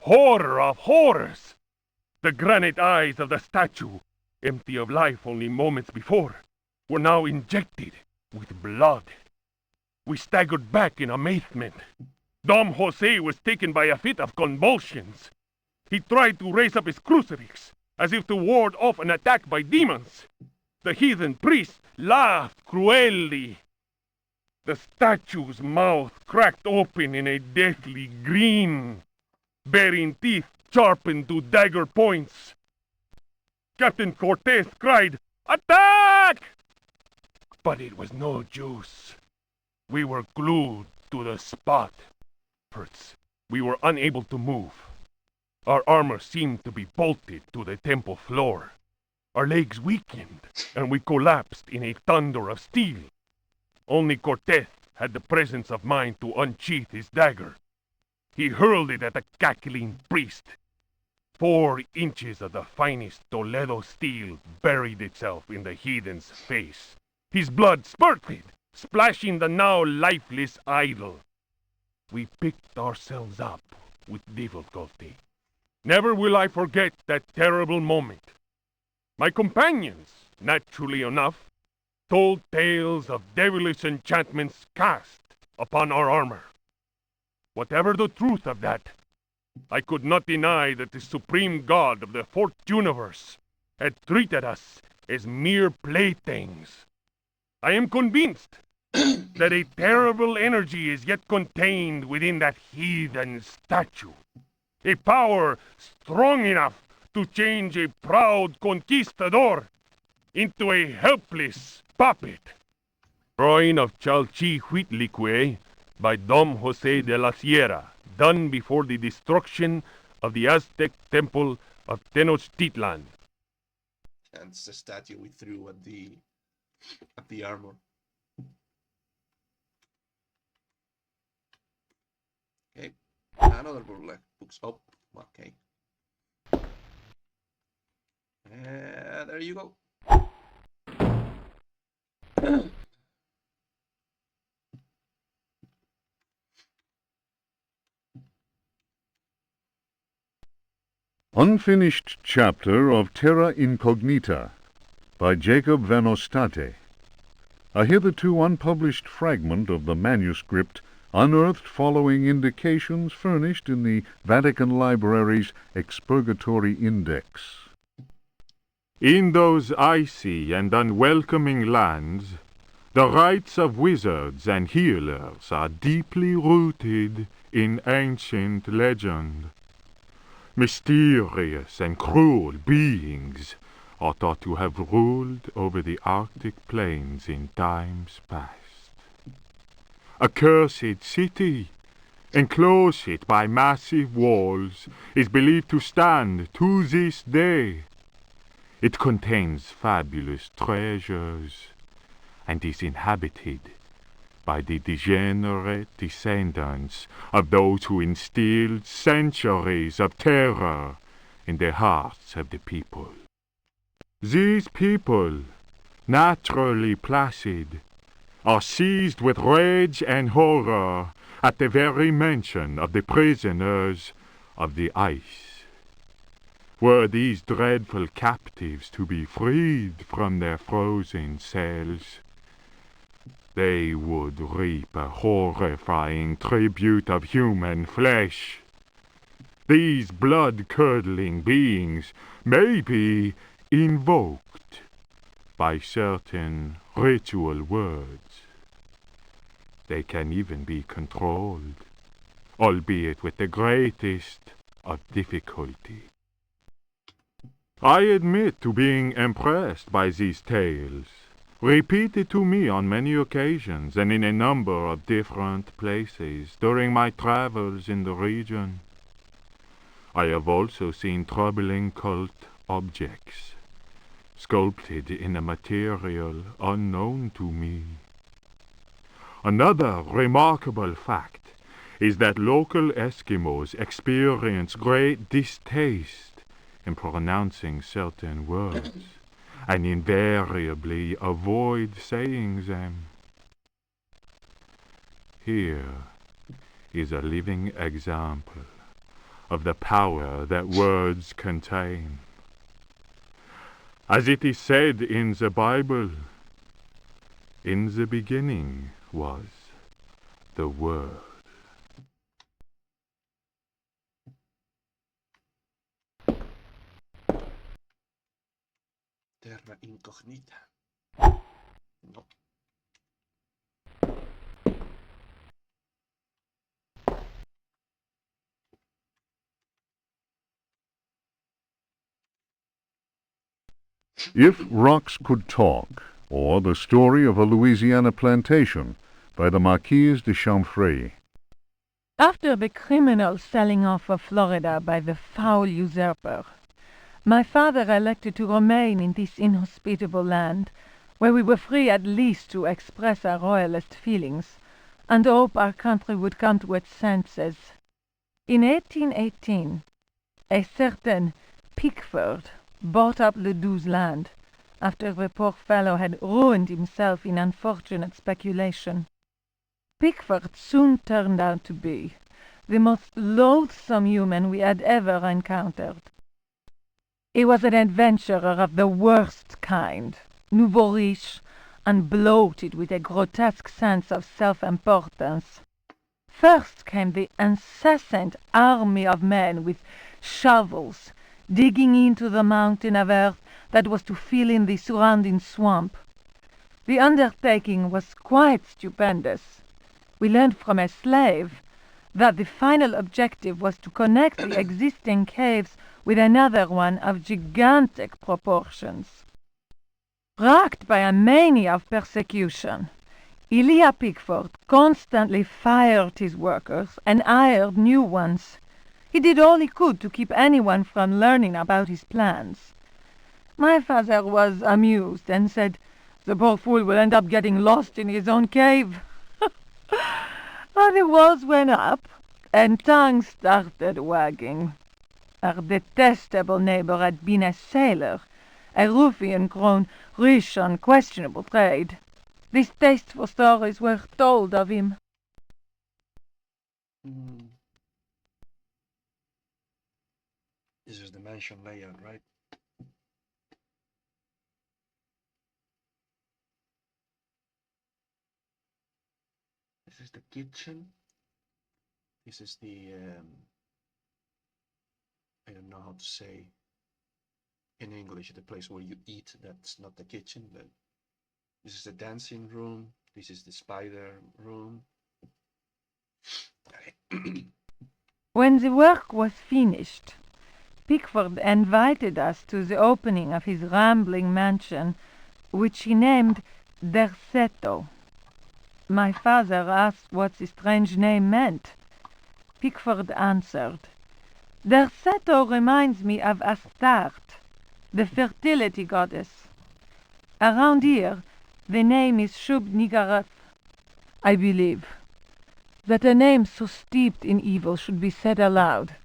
Horror of horrors! The granite eyes of the statue, empty of life only moments before, were now injected with blood. We staggered back in amazement. Dom Jose was taken by a fit of convulsions. He tried to raise up his crucifix, as if to ward off an attack by demons. The heathen priest laughed cruelly. The statue's mouth cracked open in a deathly grin, bearing teeth sharpened to dagger points. Captain Cortez cried, "Attack!" But it was no use. We were glued to the spot. First, we were unable to move. Our armor seemed to be bolted to the temple floor. Our legs weakened, and we collapsed in a thunder of steel. Only Cortez had the presence of mind to unsheath his dagger. He hurled it at the cackling priest. 4 inches of the finest Toledo steel buried itself in the heathen's face. His blood spurted, splashing the now lifeless idol. We picked ourselves up with difficulty. Never will I forget that terrible moment. My companions, naturally enough, told tales of devilish enchantments cast upon our armor. Whatever the truth of that, I could not deny that the supreme god of the fourth universe had treated us as mere playthings. I am convinced that a terrible energy is yet contained within that heathen statue. A power strong enough to change a proud conquistador into a helpless puppet. Drawing of Chalchihuitlicue by Dom Jose de la Sierra, done before the destruction of the Aztec temple of Tenochtitlan. And it's a statue we threw at the armor. Okay, another burlesque books. Oh, okay. There you go. Unfinished chapter of Terra Incognita by Jacob Van Ostate. A hitherto unpublished fragment of the manuscript unearthed following indications furnished in the Vatican Library's Expurgatory Index. In those icy and unwelcoming lands, the rites of wizards and healers are deeply rooted in ancient legend. Mysterious and cruel beings are thought to have ruled over the Arctic plains in times past. A cursed city, enclosed by massive walls, is believed to stand to this day. It contains fabulous treasures and is inhabited by the degenerate descendants of those who instilled centuries of terror in the hearts of the people. These people, naturally placid, are seized with rage and horror at the very mention of the prisoners of the ice. Were these dreadful captives to be freed from their frozen cells, they would reap a horrifying tribute of human flesh. These blood-curdling beings may be invoked by certain ritual words. They can even be controlled, albeit with the greatest of difficulty. I admit to being impressed by these tales, repeated to me on many occasions and in a number of different places during my travels in the region. I have also seen troubling cult objects, sculpted in a material unknown to me. Another remarkable fact is that local Eskimos experience great distaste in pronouncing certain words, and invariably avoid saying them. Here is a living example of the power that words contain. As it is said in the Bible, in the beginning was the Word. Terra incognita. No. If Rocks Could Talk, or The Story of a Louisiana Plantation by the Marquise de Chamfray. After the criminal selling off of Florida by the foul usurper, my father elected to remain in this inhospitable land, where we were free at least to express our royalist feelings, and hope our country would come to its senses. In 1818, a certain Pickford bought up Ledoux's land, after the poor fellow had ruined himself in unfortunate speculation. Pickford soon turned out to be the most loathsome human we had ever encountered. He was an adventurer of the worst kind, nouveau riche, and bloated with a grotesque sense of self-importance. First came the incessant army of men with shovels, digging into the mountain of earth that was to fill in the surrounding swamp. The undertaking was quite stupendous. We learned from a slave that the final objective was to connect the existing caves with another one of gigantic proportions. Racked by a mania of persecution, Elia Pickford constantly fired his workers and hired new ones. He did all he could to keep anyone from learning about his plans. My father was amused and said, "The poor fool will end up getting lost in his own cave." The walls went up, and tongues started wagging. Our detestable neighbor had been a sailor, a ruffian grown rich on questionable trade. Distasteful stories were told of him. This is the mansion layout, right? This is the kitchen. This is the, I don't know how to say in English, the place where you eat. That's not the kitchen, but this is the dancing room. This is the spider room. When the work was finished, Pickford invited us to the opening of his rambling mansion, which he named Derceto. My father asked what the strange name meant. Pickford answered, "Derceto reminds me of Astarte, the fertility goddess. Around here, the name is Shub-Niggurath. I believe that a name so steeped in evil should be said aloud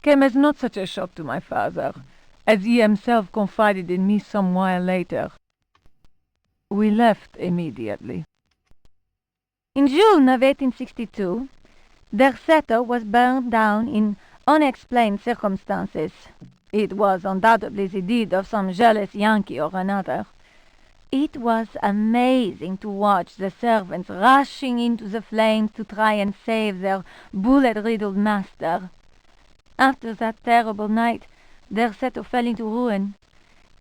came as not such a shock to my father, as he himself confided in me some while later. We left immediately." In June of 1862, Derceto was burned down in unexplained circumstances. It was undoubtedly the deed of some jealous Yankee or another. It was amazing to watch the servants rushing into the flames to try and save their bullet-riddled master. After that terrible night, Derceto fell into ruin.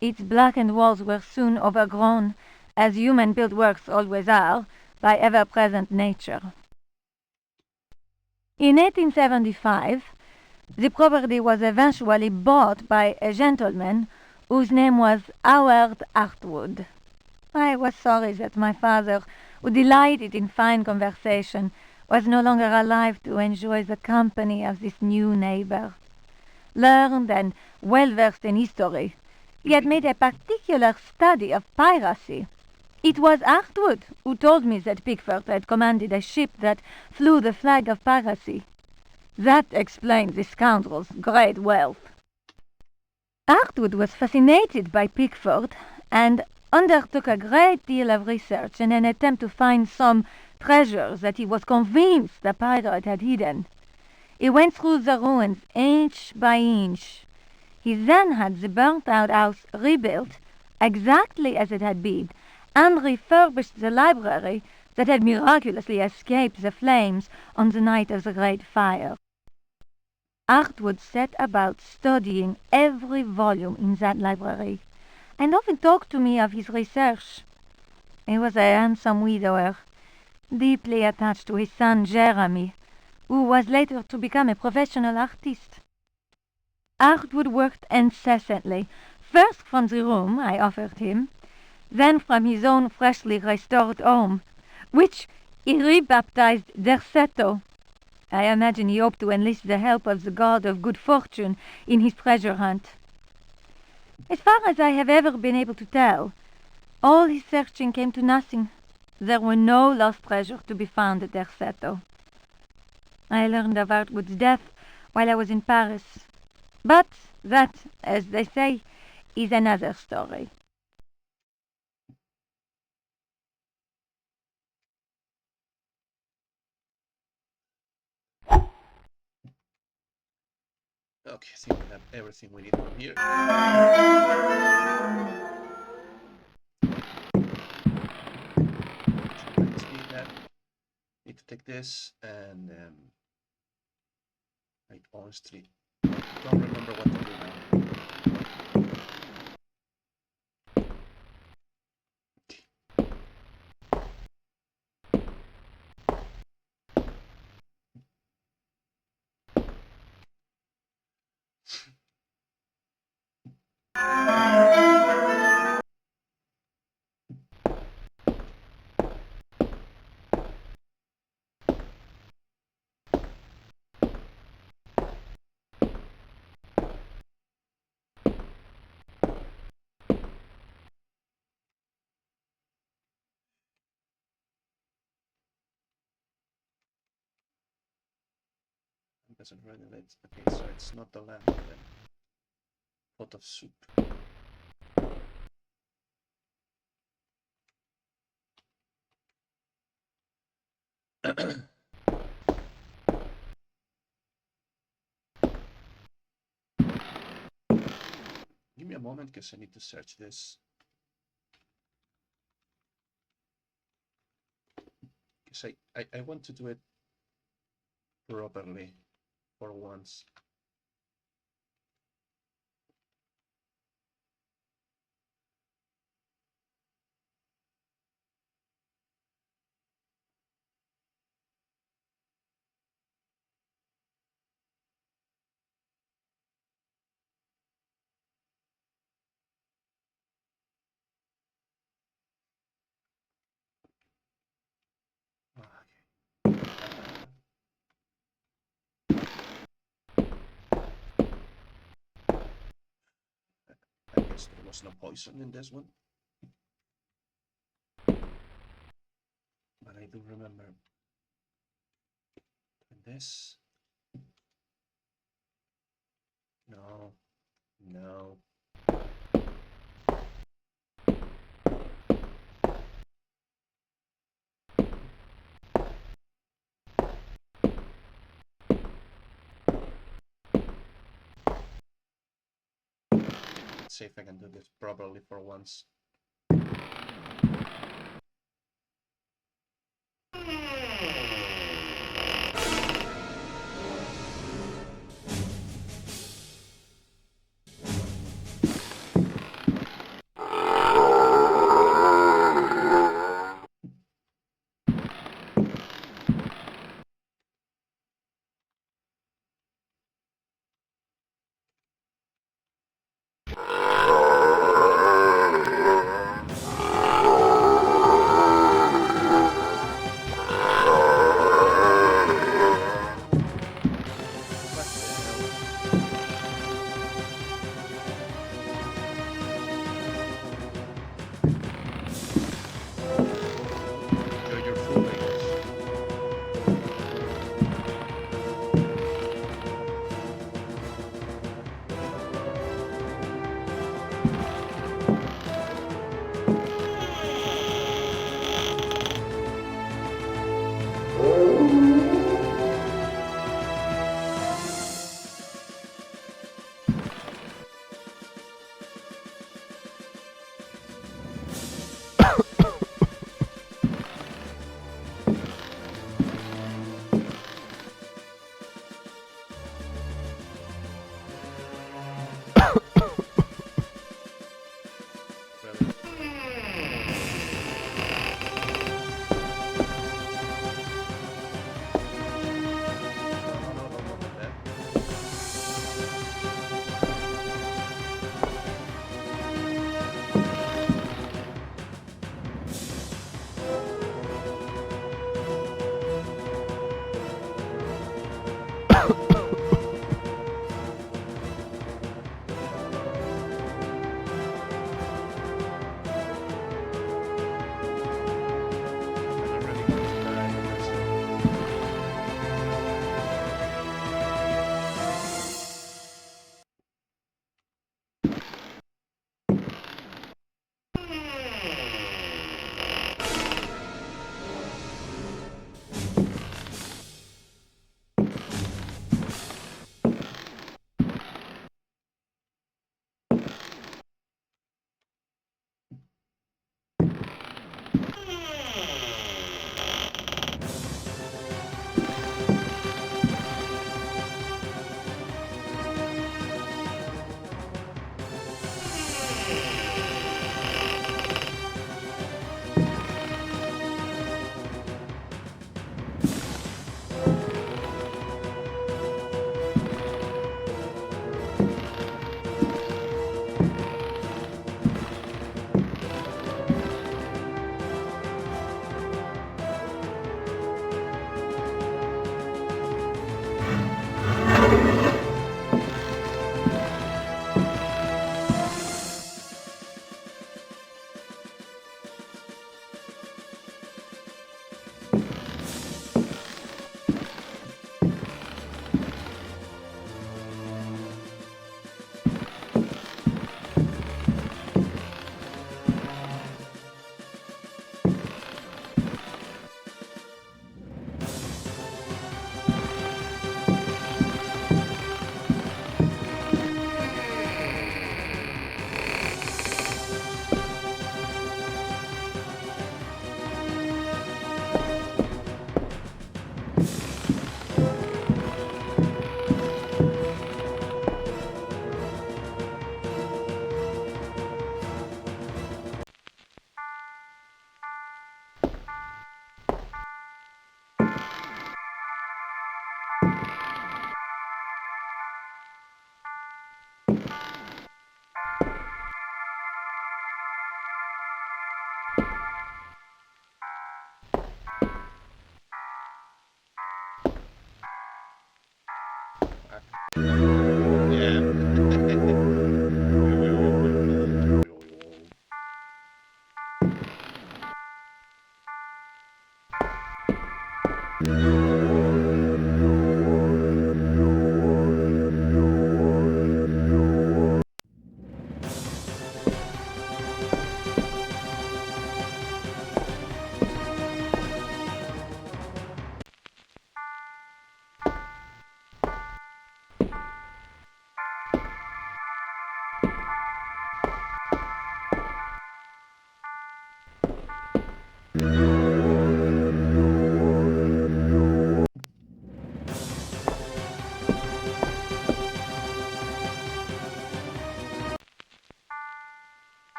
Its blackened walls were soon overgrown, as human-built works always are, by ever-present nature. In 1875, the property was eventually bought by a gentleman whose name was Howard Hartwood. I was sorry that my father, who delighted in fine conversation, was no longer alive to enjoy the company of this new neighbor. Learned and well-versed in history, he had made a particular study of piracy. It was Hartwood who told me that Pickford had commanded a ship that flew the flag of piracy. That explained the scoundrel's great wealth. Hartwood was fascinated by Pickford and undertook a great deal of research in an attempt to find some treasures that he was convinced the pirate had hidden. He went through the ruins inch by inch. He then had the burnt-out house rebuilt exactly as it had been, and refurbished the library that had miraculously escaped the flames on the night of the Great Fire. Artwood set about studying every volume in that library, and often talked to me of his research. He was a handsome widower, deeply attached to his son Jeremy, who was later to become a professional artist. Artwood worked incessantly, first from the room I offered him, then from his own freshly restored home, which he rebaptized Derceto. I imagine he hoped to enlist the help of the god of good fortune in his treasure hunt. As far as I have ever been able to tell, all his searching came to nothing. There were no lost treasure to be found at Derceto. I learned of Artwood's death while I was in Paris. But that, as they say, is another story. Okay, I think we have everything we need from here. Need to take this and I honestly don't remember what to do now. Doesn't really let. Okay, so it's not the lamp then. Pot of soup. Give me a moment because I need to search this. Because I want to do it properly for once. I guess there was no poison in this one. But I do remember this. No. No. Let's see if I can do this properly for once.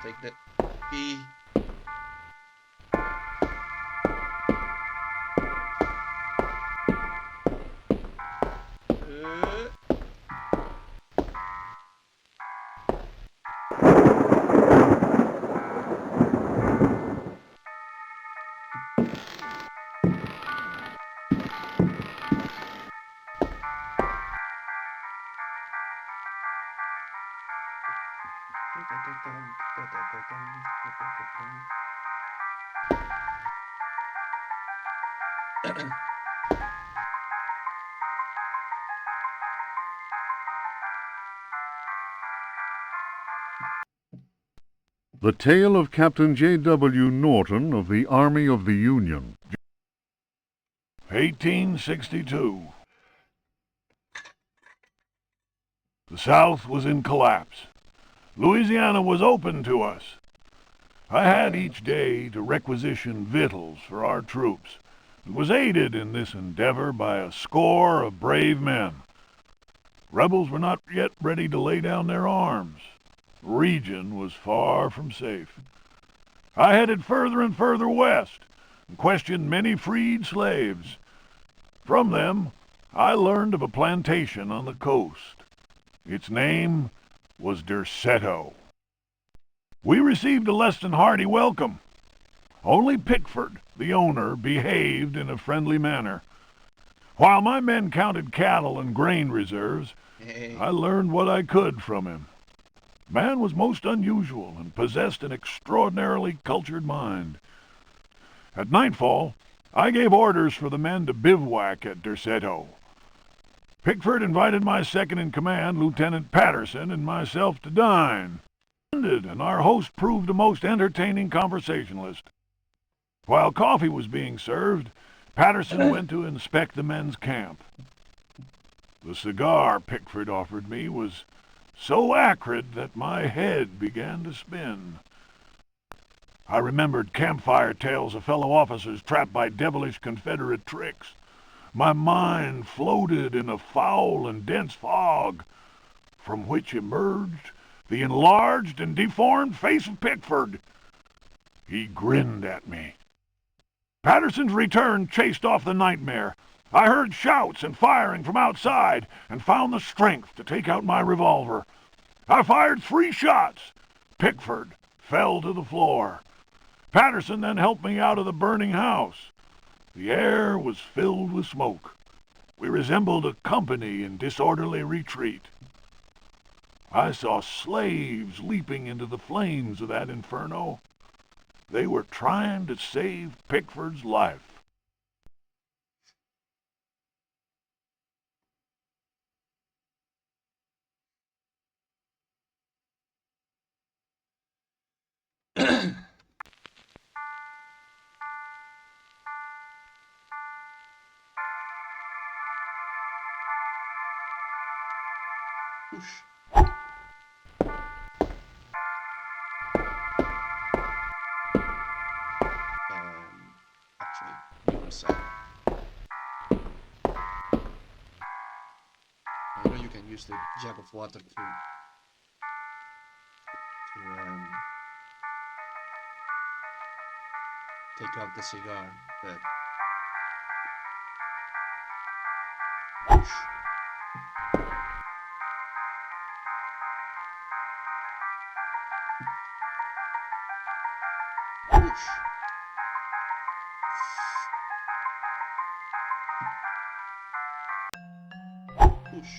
Take that key. The Tale of Captain J.W. Norton of the Army of the Union. 1862. The South was in collapse. Louisiana was open to us. I had each day to requisition victuals for our troops, and was aided in this endeavor by a score of brave men. Rebels were not yet ready to lay down their arms. The region was far from safe. I headed further and further west, and questioned many freed slaves. From them, I learned of a plantation on the coast. Its name was Derceto. We received a less than hearty welcome. Only Pickford, the owner, behaved in a friendly manner. While my men counted cattle and grain reserves, I learned what I could from him. Man was most unusual and possessed an extraordinarily cultured mind. At nightfall, I gave orders for the men to bivouac at Derceto. Pickford invited my second-in-command, Lieutenant Patterson, and myself to dine. And our host proved a most entertaining conversationalist. While coffee was being served, Patterson went to inspect the men's camp. The cigar Pickford offered me was so acrid that my head began to spin. I remembered campfire tales of fellow officers trapped by devilish Confederate tricks. My mind floated in a foul and dense fog, from which emerged the enlarged and deformed face of Pickford. He grinned at me. Patterson's return chased off the nightmare. I heard shouts and firing from outside and found the strength to take out my revolver. I fired 3 shots. Pickford fell to the floor. Patterson then helped me out of the burning house. The air was filled with smoke. We resembled a company in disorderly retreat. I saw slaves leaping into the flames of that inferno. They were trying to save Pickford's life. Push. Actually, one side. You know you can use the jug of water to take out the cigar, but push. Push. Push.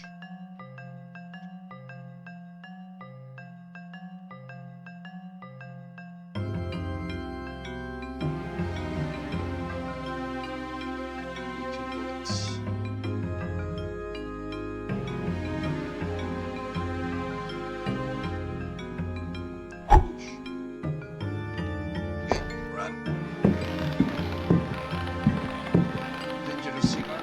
Eating bullets. Push. Okay, run. Dangerous cigar.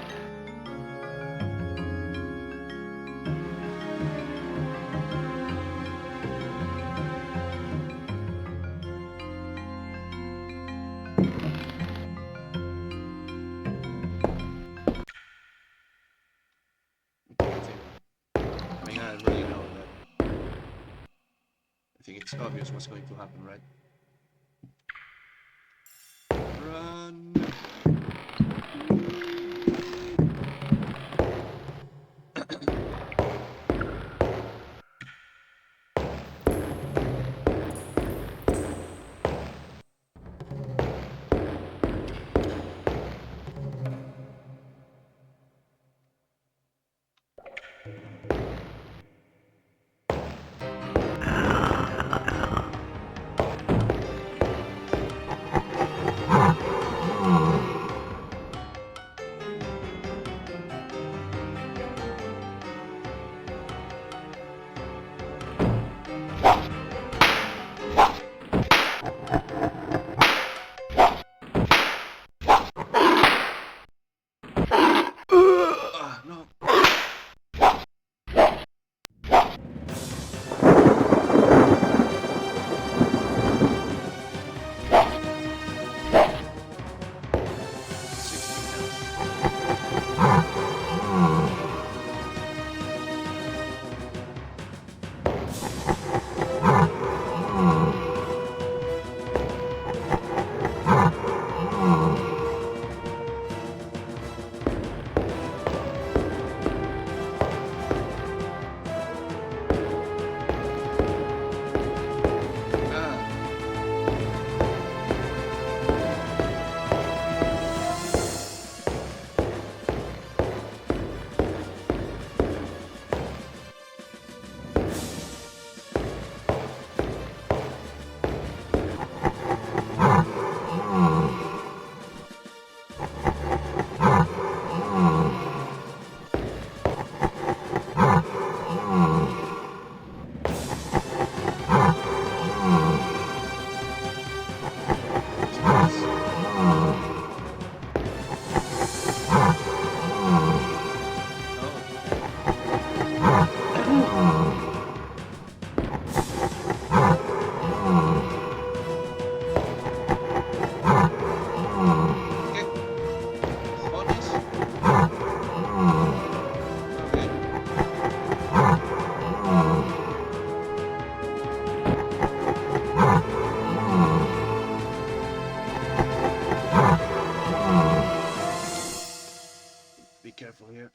Okay, I mean, I already know that. I think it's obvious what's going to happen, right? Run. No. Be careful here.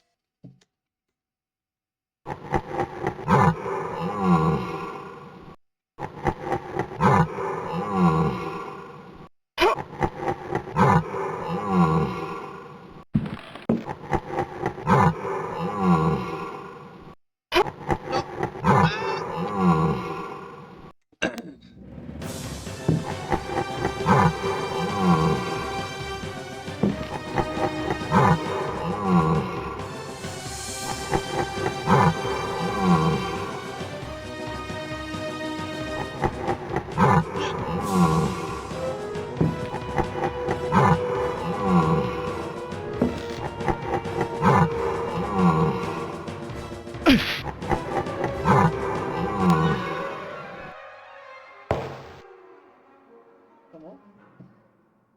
¿Cómo?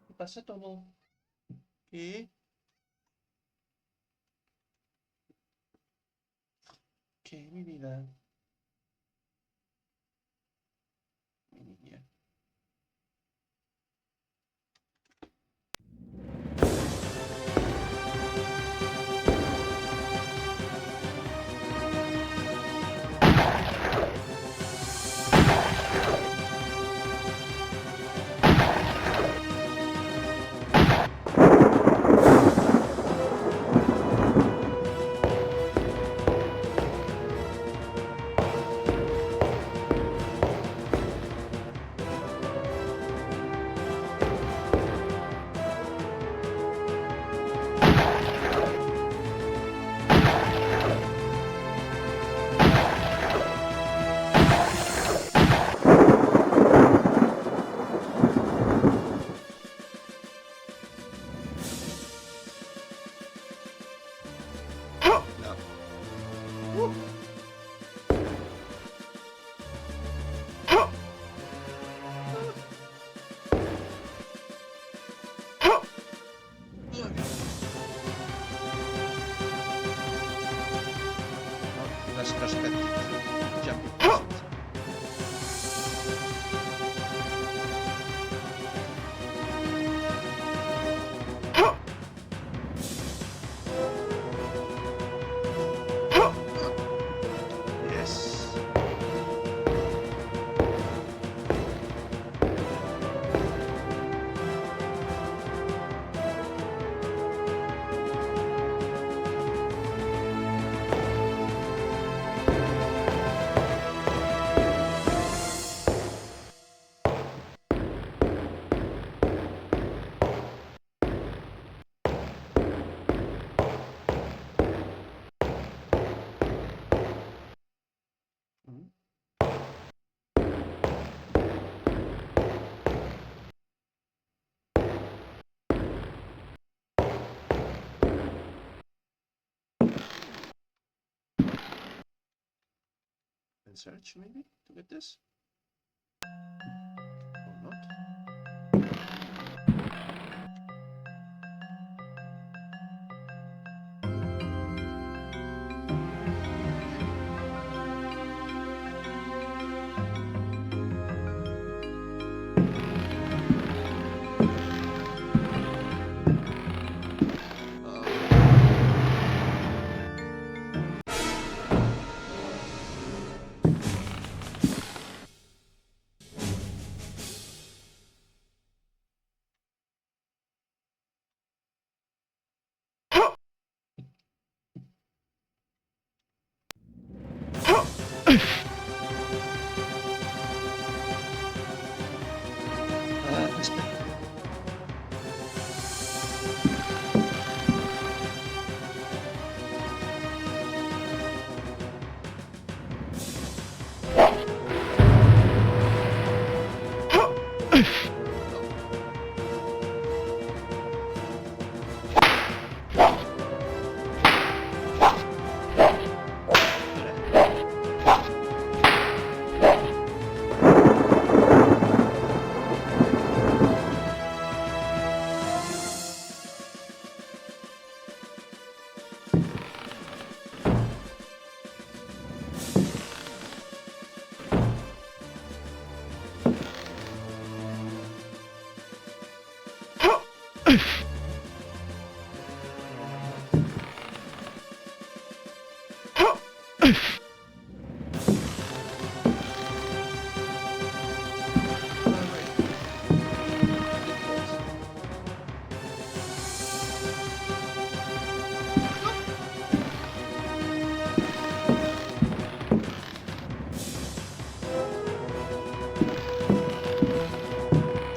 ¿Qué pasa, Tomo? ¿Qué? ¿Qué, mi vida? Mi niña. and search maybe to get this? Or not? This bit.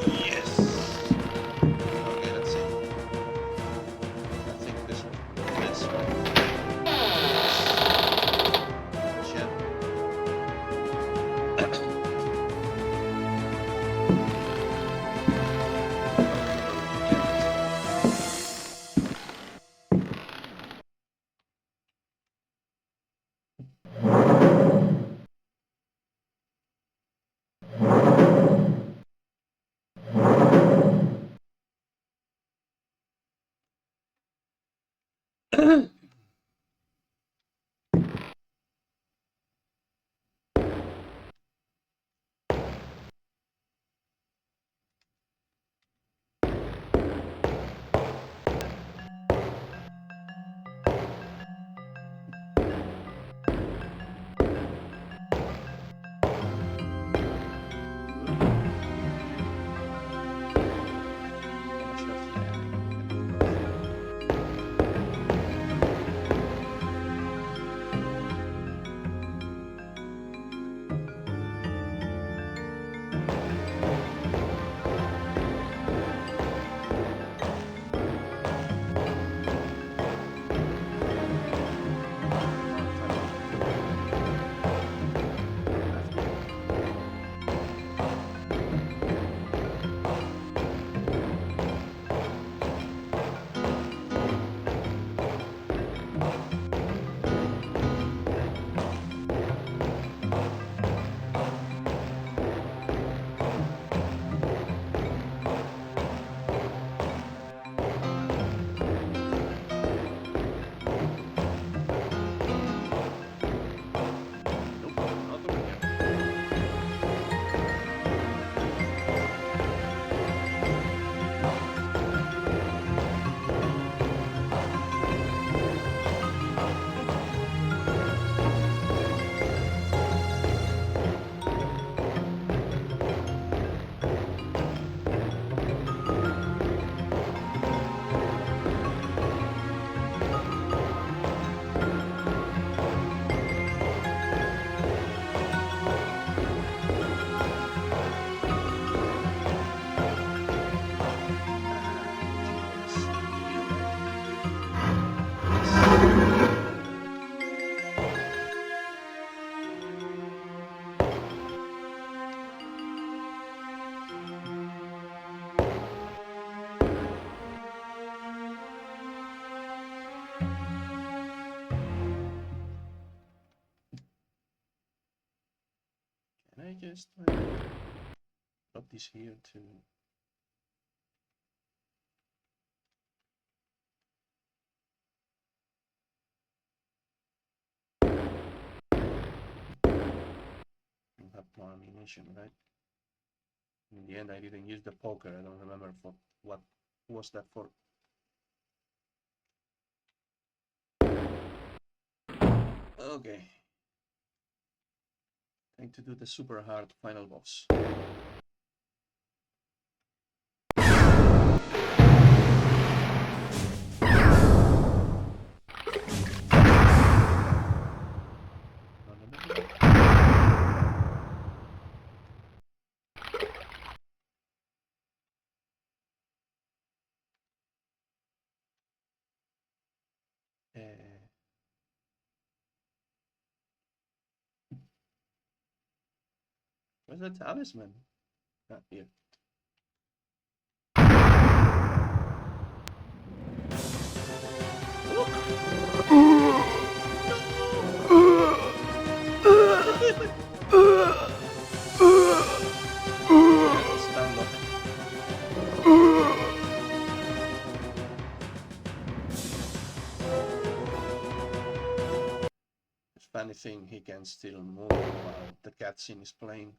Yes. Okay, let's see. Let's try to drop this here too. We'll have more ammunition, right? In the end, I didn't use the poker. I don't remember for what was that for. Okay. Time to do the super hard final boss. Where's the talisman? Not here. Stand up. Funny thing, he can still move while the cutscene is playing.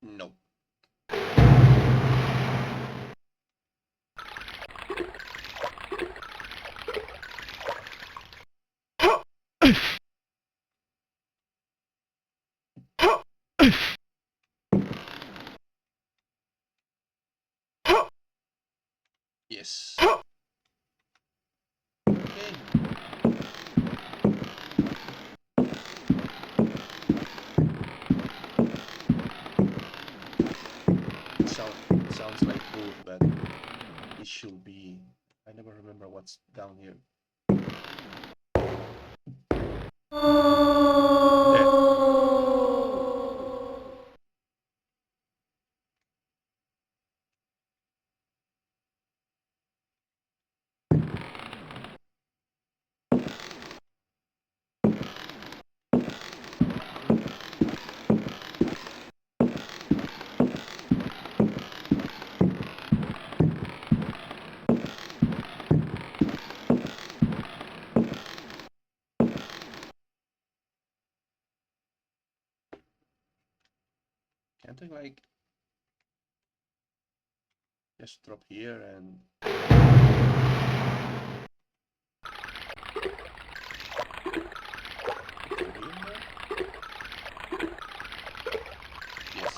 No. Yes. Okay. Sounds like good, but it should be. I never remember what's down here. Can't I like just drop here and yes.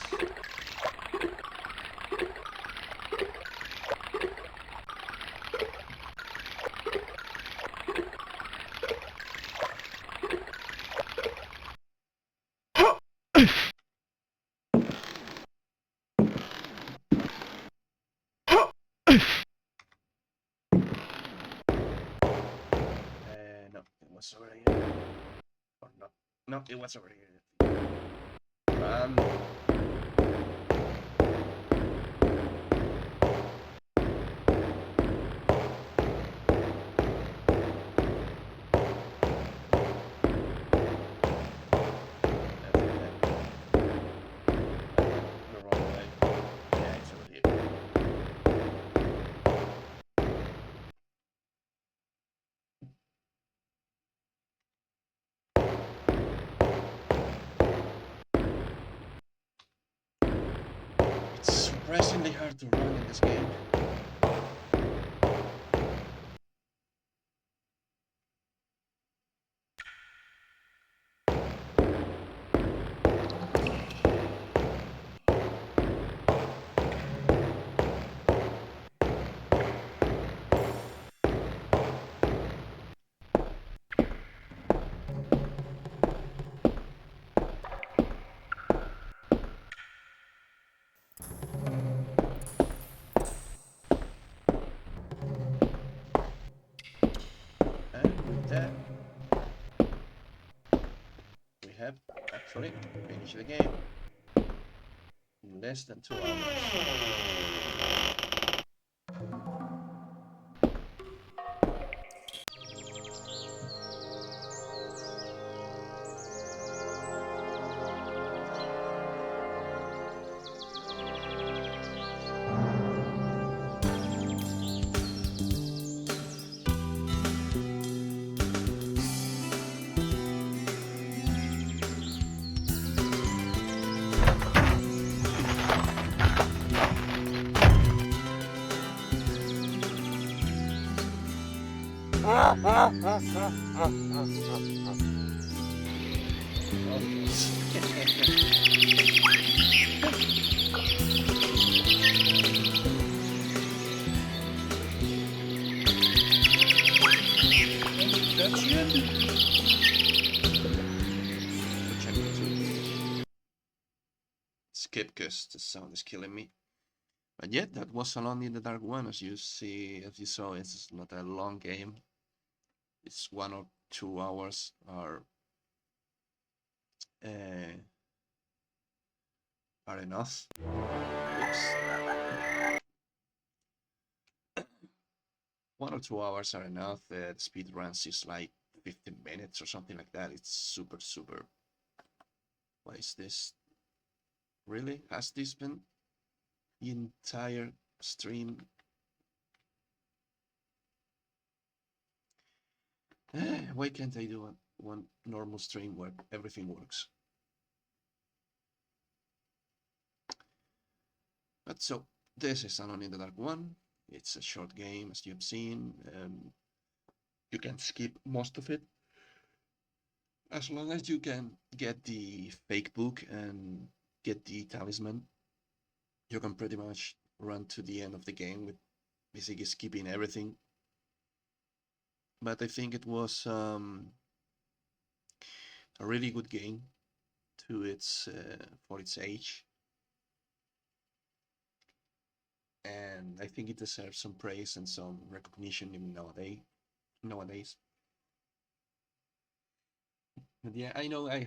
No, it was over here. Or no. No, it was over here. Run. The wrong way. Yeah, it's over here. It's surprisingly hard to run in this game. And with that, we have actually finished the game in less than 2 hours. That's it. Chapter 2. Skip because the sound is killing me. But yet, that was Alone in the Dark 1. As you saw, it's not a long game. It's 1 or 2 hours are enough. Oops. 1 or 2 hours are enough. The speed runs is like 15 minutes or something like that. It's super. What is this? Really? Has this been the entire stream? Why can't I do one normal stream where everything works? But so, this is Alone in the Dark 1. It's a short game, as you've seen. You can skip most of it. As long as you can get the fake book and get the talisman, you can pretty much run to the end of the game with basically skipping everything. But I think it was a really good game for its age. And I think it deserves some praise and some recognition even nowadays. But yeah, I know I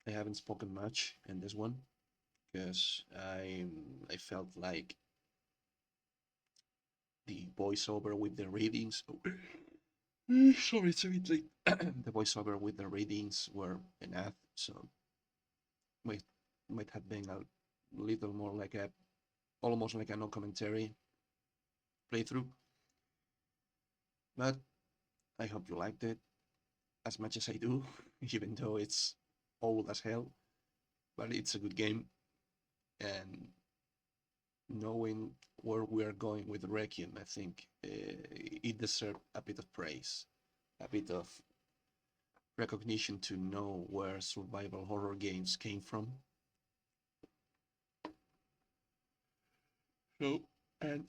haven't spoken much in this one because I felt like the voiceover with the readings. Sorry, it's a bit late. The voiceover with the readings were enough, so might might have been a little more like a almost like a no commentary playthrough. But I hope you liked it as much as I do, even though it's old as hell. But it's a good game, and knowing where we are going with Requiem, I think it deserves a bit of praise, a bit of recognition to know where survival horror games came from. So, and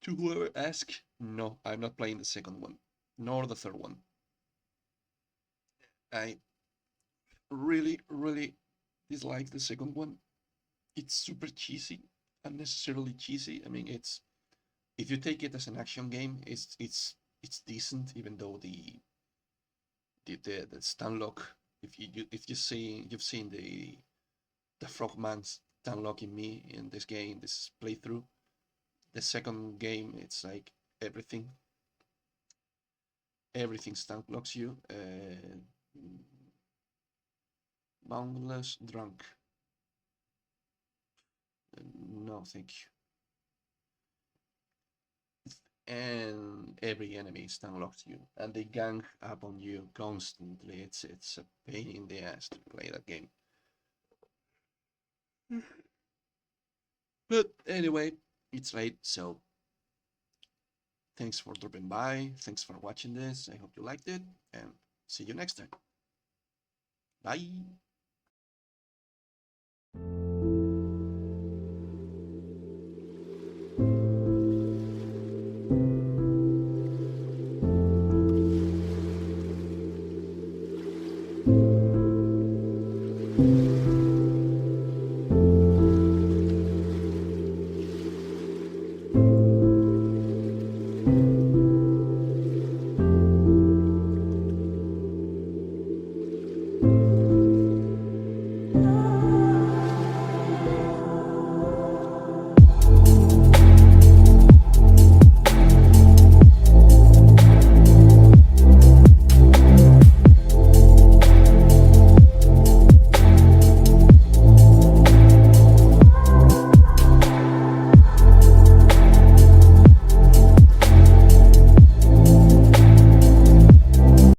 to whoever asked, no, I'm not playing the second one, nor the third one. I really, really dislike the second one. It's super cheesy, unnecessarily cheesy. I mean, it's if you take it as an action game, it's decent, even though the stunlock. If you see you've seen the frogman's stunlocking me in this game, this playthrough. The second game, it's like everything stunlocks you. Boundless drunk. No, thank you. And every enemy stunlocks you, and they gang up on you constantly. It's a pain in the ass to play that game. But anyway, it's late, so thanks for dropping by. Thanks for watching this. I hope you liked it, and see you next time. Bye.